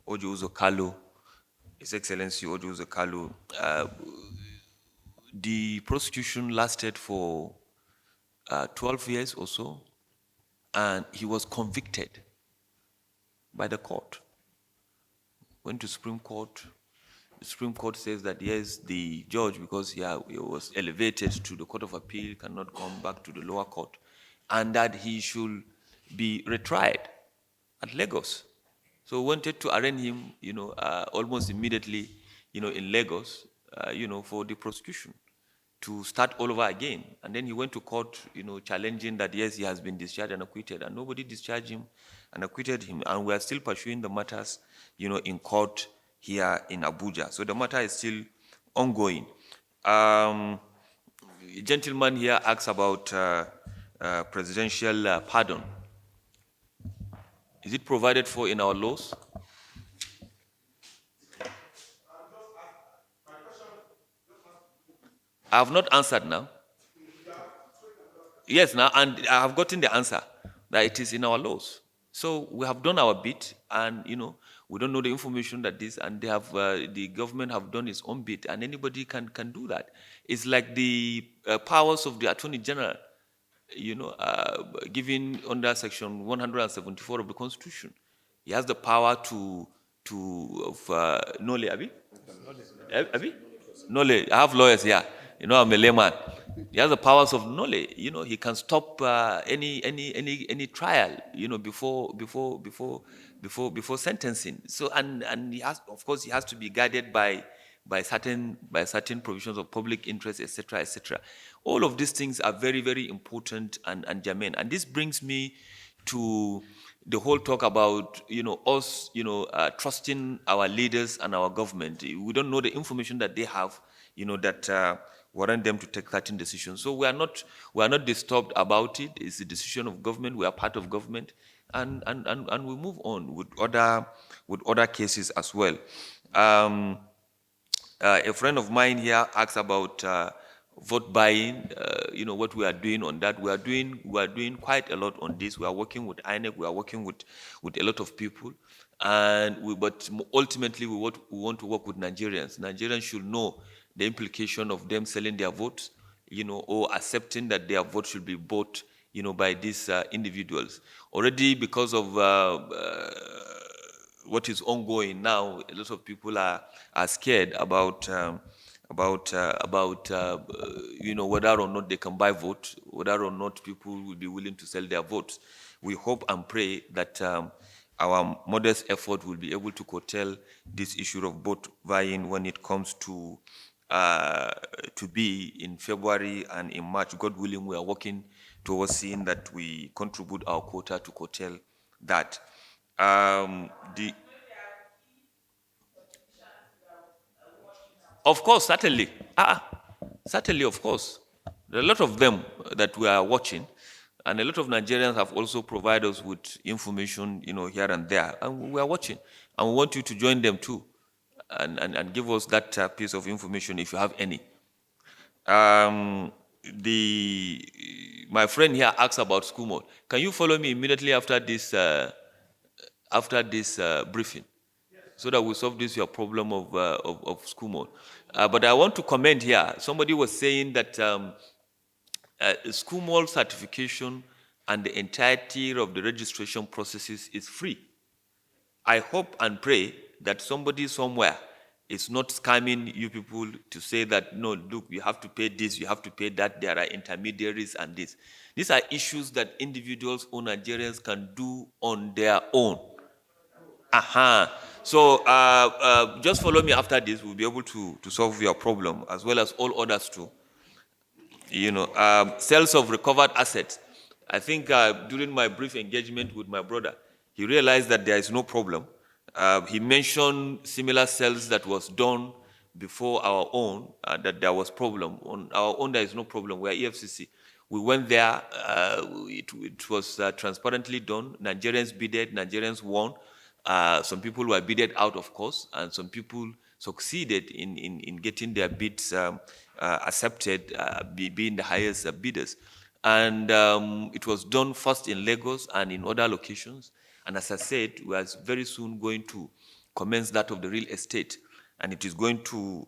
Ojo Uzo Kalu, His Excellency Ojo Uzo Kalu. The prosecution lasted for 12 years or so, and he was convicted by the court. Went to Supreme Court. The Supreme Court says that yes, the judge, because he was elevated to the Court of Appeal, cannot come back to the lower court, and that he should be retried at Lagos. So wanted to arraign him, almost immediately, in Lagos, for the prosecution to start all over again. And then he went to court, challenging that yes, he has been discharged and acquitted, and nobody discharged him and acquitted him. And we are still pursuing the matters, in court here in Abuja. So the matter is still ongoing. A gentleman here asks about presidential pardon. Is it provided for in our laws? I have not answered now. Yes, now, and I have gotten the answer that it is in our laws. So we have done our bit, and we don't know the information that this, and they have the government have done its own bit, and anybody can do that. It's like the powers of the Attorney General, given under Section 174 of the Constitution. He has the power to Nole, Abi? Abi? Nole. I have lawyers here. I'm a layman. He has the powers of knowledge. He can stop any trial, before sentencing. So and he has, of course, he has to be guided by certain provisions of public interest, etc., etc. All of these things are very, very important and germane. And this brings me to the whole talk about us trusting our leaders and our government. We don't know the information that they have, that warrant them to take certain decisions. So we are not disturbed about it. It's the decision of government. We are part of government, and we move on with other cases as well. A friend of mine here asks about vote buying. What we are doing on that. We are doing quite a lot on this. We are working with INEC. We are working with a lot of people, but ultimately we want to work with Nigerians. Nigerians should know the implication of them selling their votes, or accepting that their vote should be bought, by these individuals. Already, because of what is ongoing now, a lot of people are scared about whether or not they can buy votes, whether or not people will be willing to sell their votes. We hope and pray that our modest effort will be able to curtail this issue of vote buying when it comes to be in February and in March. God willing, we are working towards seeing that we contribute our quota to curtail that. Of course, certainly. Certainly, of course. There are a lot of them that we are watching, and a lot of Nigerians have also provided us with information, here and there, and we are watching. And we want you to join them too, and give us that piece of information if you have any. My friend here asks about SCUML. Can you follow me immediately after this briefing, so that we solve this your problem of SCUML? But I want to comment here. Somebody was saying that SCUML certification and the entirety of the registration processes is free. I hope and pray that somebody somewhere is not scamming you people to say that, no, look, you have to pay this, you have to pay that, there are intermediaries and this. These are issues that individuals or Nigerians can do on their own. So just follow me after this. We'll be able to solve your problem, as well as all others too. Sales of recovered assets. I think during my brief engagement with my brother, he realized that there is no problem. He mentioned similar sales that was done before our own, that there was problem. On our own, there is no problem. We are EFCC. We went there. It was transparently done. Nigerians bidded. Nigerians won. Some people were bidded out, of course, and some people succeeded in getting their bids accepted, being the highest bidders. And it was done first in Lagos and in other locations. And as I said, we are very soon going to commence that of the real estate. And it is going to,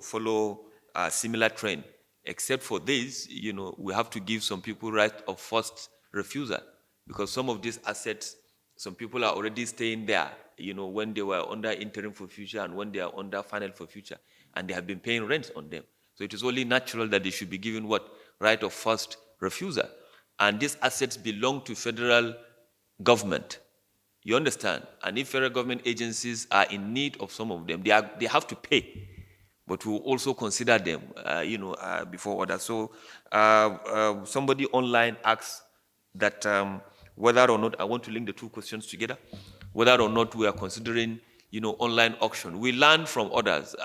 follow a similar trend. Except for this, we have to give some people right of first refusal, because some of these assets, some people are already staying there, when they were under interim for future and when they are under final for future, and they have been paying rent on them. So it is only natural that they should be given what? Right of first refusal. And these assets belong to federal government. You understand? And if federal government agencies are in need of some of them, they have to pay. But we will also consider them, before others. So somebody online asks that whether or not, I want to link the two questions together, whether or not we are considering, online auction. We learn from others.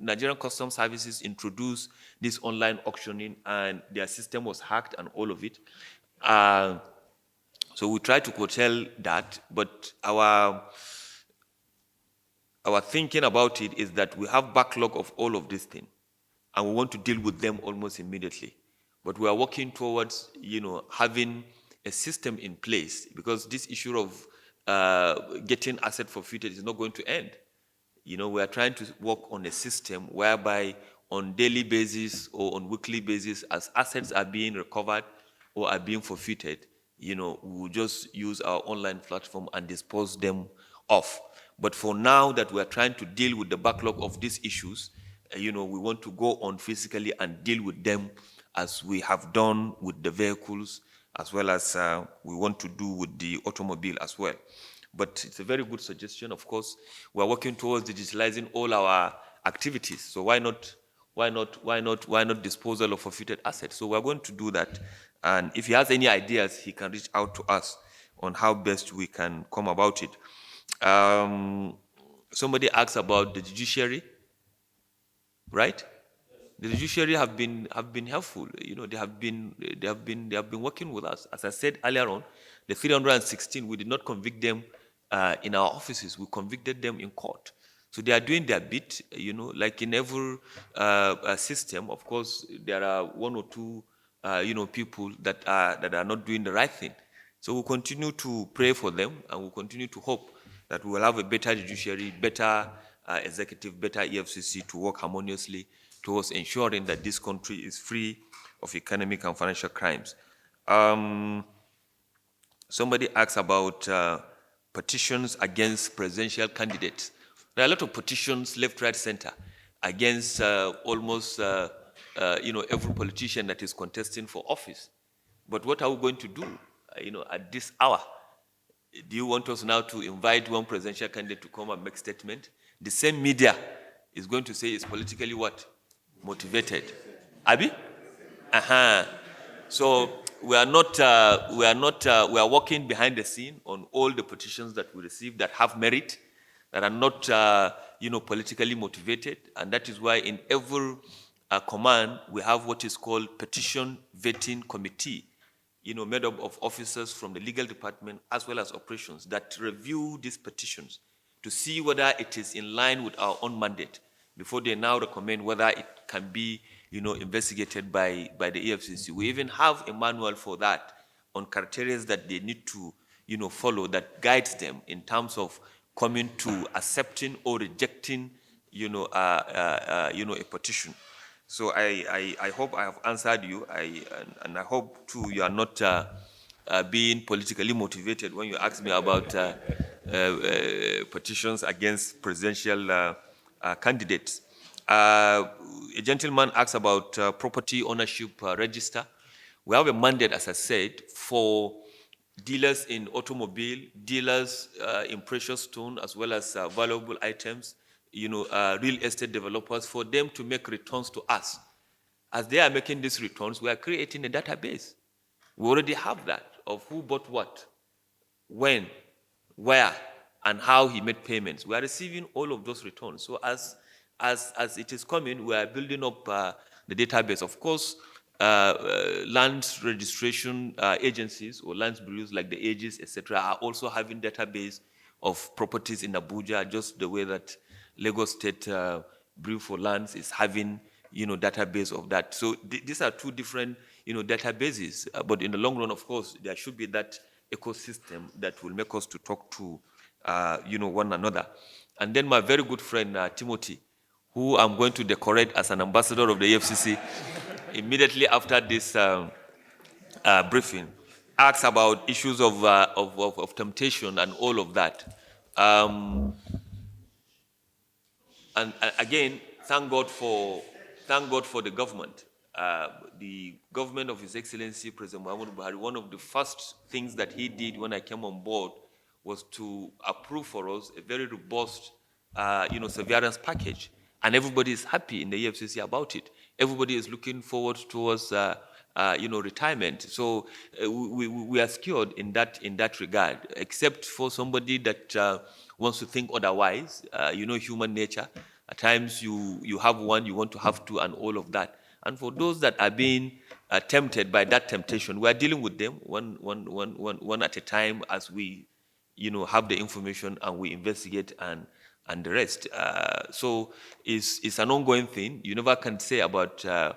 Nigerian Customs Services introduced this online auctioning, and their system was hacked and all of it. So we try to curtail that, but our thinking about it is that we have backlog of all of these things, and we want to deal with them almost immediately. But we are working towards, having a system in place, because this issue of getting asset forfeited is not going to end. We are trying to work on a system whereby on daily basis or on weekly basis, as assets are being recovered or are being forfeited, we will just use our online platform and dispose them off. But for now that we are trying to deal with the backlog of these issues, we want to go on physically and deal with them as we have done with the vehicles, as well as we want to do with the automobile as well. But it's a very good suggestion. Of course, we are working towards digitalizing all our activities. So why not disposal of forfeited assets? So we're going to do that. And if he has any ideas, he can reach out to us on how best we can come about it. Somebody asked about the judiciary, right? The judiciary have been helpful. They have been working with us. As I said earlier on, the 316, we did not convict them in our offices. We convicted them in court. So they are doing their bit. Like in every system. Of course, there are one or two people that are not doing the right thing. So we'll continue to pray for them, and we'll continue to hope that we will have a better judiciary, better executive, better EFCC to work harmoniously towards ensuring that this country is free of economic and financial crimes. Somebody asked about petitions against presidential candidates. There are a lot of petitions, left, right, center, against almost every politician that is contesting for office. But what are we going to do, at this hour? Do you want us now to invite one presidential candidate to come and make statement? The same media is going to say it's politically what? Motivated. Abi? So we are working behind the scene on all the petitions that we receive that have merit, that are not, politically motivated. And that is why in every command, we have what is called petition vetting committee, made up of officers from the legal department as well as operations that review these petitions to see whether it is in line with our own mandate before they now recommend whether it can be, investigated by the EFCC. We even have a manual for that on criteria that they need to, follow that guides them in terms of coming to accepting or rejecting, a petition. So I hope I have answered you, and I hope too you are not being politically motivated when you ask me about petitions against presidential candidates. A gentleman asked about property ownership register. We have a mandate, as I said, for dealers in automobile, dealers in precious stone, as well as valuable items, real estate developers, for them to make returns to us. As they are making these returns, we are creating a database. We already have that of who bought what, when, where, and how he made payments. We are receiving all of those returns. So as it is coming, we are building up the database. Of course, land registration agencies or land bureaus like the Aegis, etc., are also having database of properties in Abuja, just the way that Lagos State Bureau for Lands is having, database of that. So these are two different, databases. But in the long run, of course, there should be that ecosystem that will make us to talk to, one another. And then my very good friend Timothy, who I'm going to decorate as an ambassador of the EFCC immediately after this briefing, asks about issues of temptation and all of that. And again, thank God for the government. The government of His Excellency President Muhammadu Buhari, one of the first things that he did when I came on board was to approve for us a very robust, severance package. And everybody is happy in the EFCC about it. Everybody is looking forward towards, retirement. So we are secured in that regard, except for somebody that wants to think otherwise. Human nature. At times you have one, you want to have two, and all of that. And for those that are being tempted by that temptation, we are dealing with them one at a time as we, have the information and we investigate and the rest. So it's an ongoing thing. You never can say about a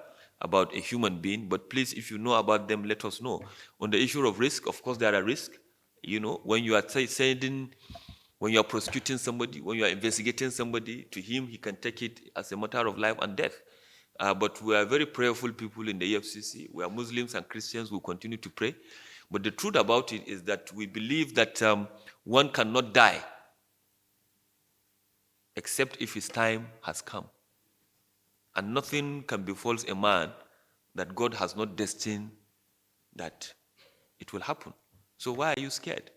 human being, but please, if you know about them, let us know. On the issue of risk, of course, there are risks. When you are when you are prosecuting somebody, when you are investigating somebody, to him, he can take it as a matter of life and death. But we are very prayerful people in the EFCC. We are Muslims and Christians. We continue to pray. But the truth about it is that we believe that one cannot die except if his time has come. And nothing can befall a man that God has not destined that it will happen. So why are you scared?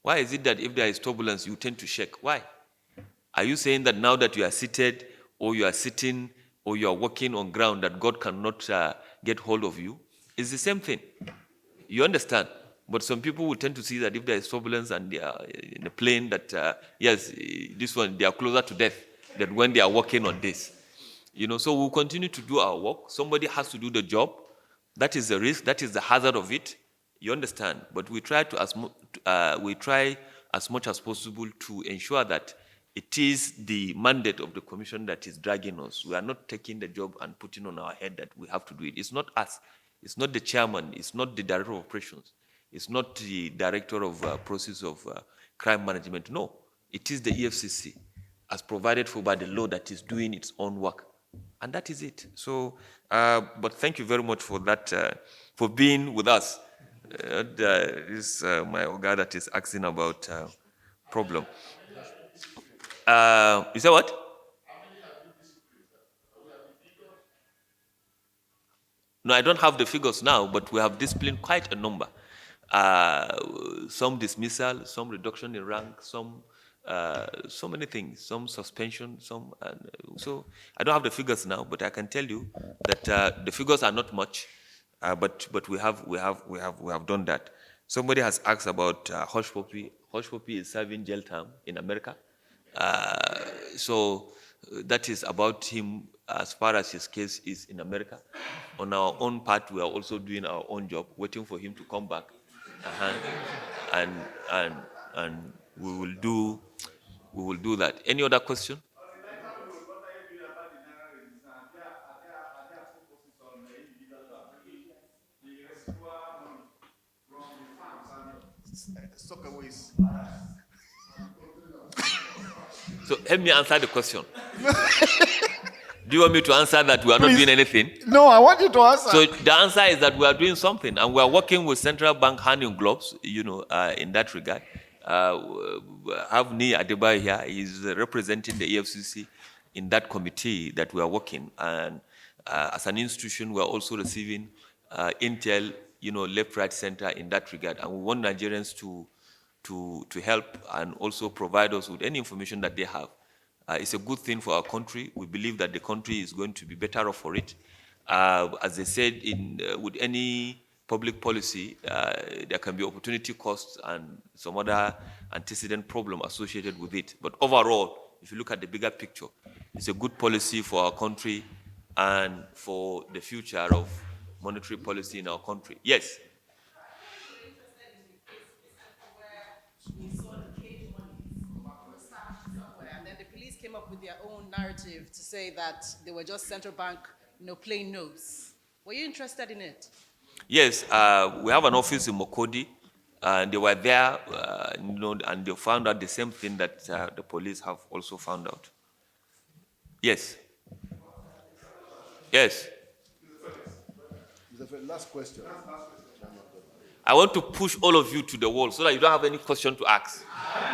Why is it that if there is turbulence, you tend to shake? Why? Are you saying that now that you are seated, or you are sitting, or you are walking on ground, that God cannot get hold of you? It's the same thing. You understand? But some people will tend to see that if there is turbulence and they are in a plane, that yes, this one, they are closer to death than when they are working on this. So we'll continue to do our work. Somebody has to do the job. That is the risk. That is the hazard of it. You understand? But we try as much as possible to ensure that it is the mandate of the commission that is dragging us. We are not taking the job and putting on our head that we have to do it. It's not us. It's not the chairman. It's not the director of operations. It's not the director of process of crime management. No, it is the EFCC, as provided for by the law, that is doing its own work. And that is it. So, but thank you very much for that, for being with us. This is my Oga that is asking about problem. Is that what? No, I don't have the figures now, but we have disciplined quite a number. Some dismissal, some reduction in rank, some so many things, some suspension, some. So I don't have the figures now, but I can tell you that the figures are not much, but we have done that. Somebody has asked about Hush Puppy. Hush Puppy is serving jail term in America. So that is about him as far as his case is in America. On our own part, we are also doing our own job, waiting for him to come back. And we will do that. Any other question? So help me answer the question. Do you want me to answer that we are not doing anything?
No, I want you to answer.
So the answer is that we are doing something, and we are working with central bank hand in gloves, in that regard. Have Ni Adebayo here. He's representing the EFCC in that committee that we are working. And as an institution, we are also receiving intel, left, right, center in that regard. And we want Nigerians to help and also provide us with any information that they have. It's a good thing for our country. We believe that the country is going to be better off for it. As they said, with any public policy, there can be opportunity costs and some other antecedent problem associated with it. But overall, if you look at the bigger picture, it's a good policy for our country and for the future of monetary policy in our country. Yes?
And then the police came up with their own narrative to say that they were just central bank, playing nose. Were you interested in it?
Yes, we have an office in Mokodi, and they were there, and they found out the same thing that the police have also found out. Yes. Yes.
Last question.
I want to push all of you to the wall so that you don't have any question to ask.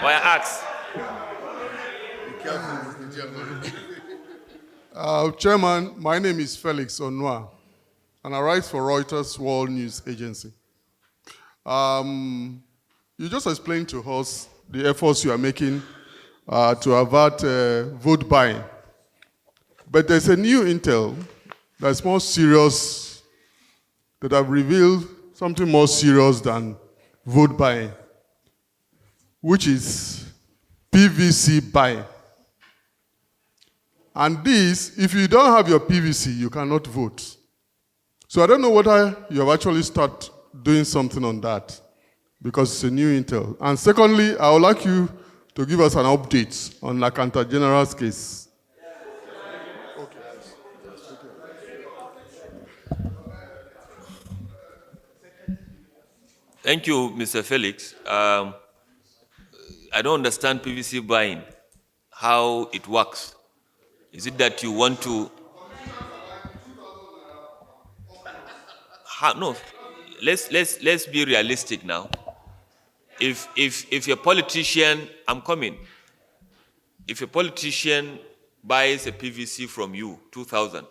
Or I ask.
Chairman, my name is Felix Onwa, and I write for Reuters World News Agency. You just explained to us the efforts you are making to avert vote buying. But there's a new intel that's more serious, that have revealed something more serious than vote buying, which is PVC buying. And this, if you don't have your PVC, you cannot vote. So I don't know whether you have actually started doing something on that, because it's a new intel. And secondly, I would like you to give us an update on the Accountant General's case.
Thank you, Mr. Felix. I don't understand PVC buying, how it works. Is it that you want to... No, let's be realistic now. If a politician, I'm coming, if a politician buys a PVC from you, 2,000,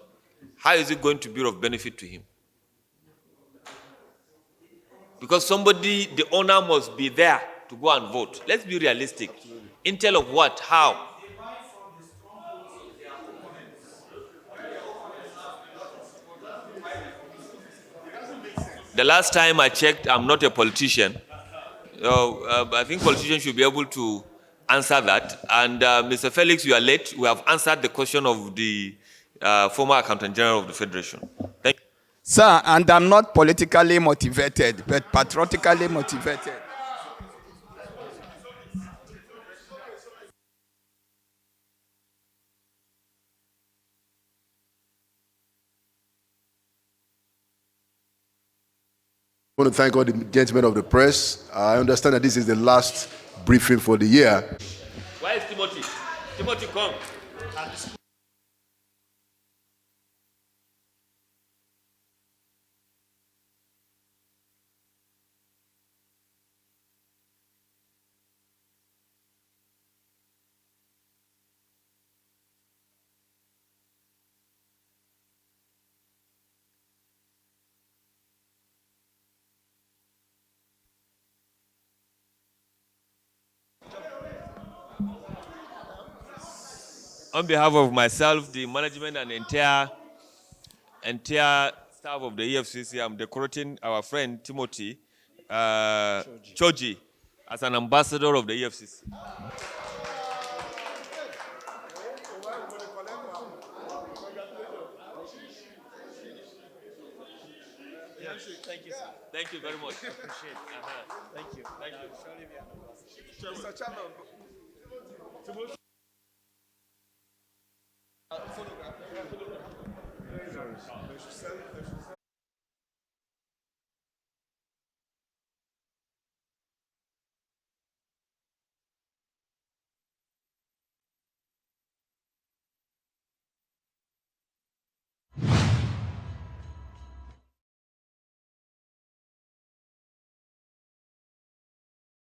how is it going to be of benefit to him? Because somebody, the owner must be there to go and vote. Let's be realistic. Intel of what? How? The last time I checked, I'm not a politician. I think politicians should be able to answer that. And Mr. Felix, you are late. We have answered the question of the former Accountant General of the Federation. Thank you.
Sir, and I'm not politically motivated, but patriotically motivated.
I want to thank all the gentlemen of the press. I understand that this is the last briefing for the year.
Where is Timothy? Timothy, come. On behalf of myself, the management, and entire staff of the EFCC, I'm decorating our friend Timothy Choji as an ambassador of the EFCC.
Thank you, sir.
Thank you very much. I appreciate it.
Thank you.
Thank you.
Mr. Chairman. Photograph.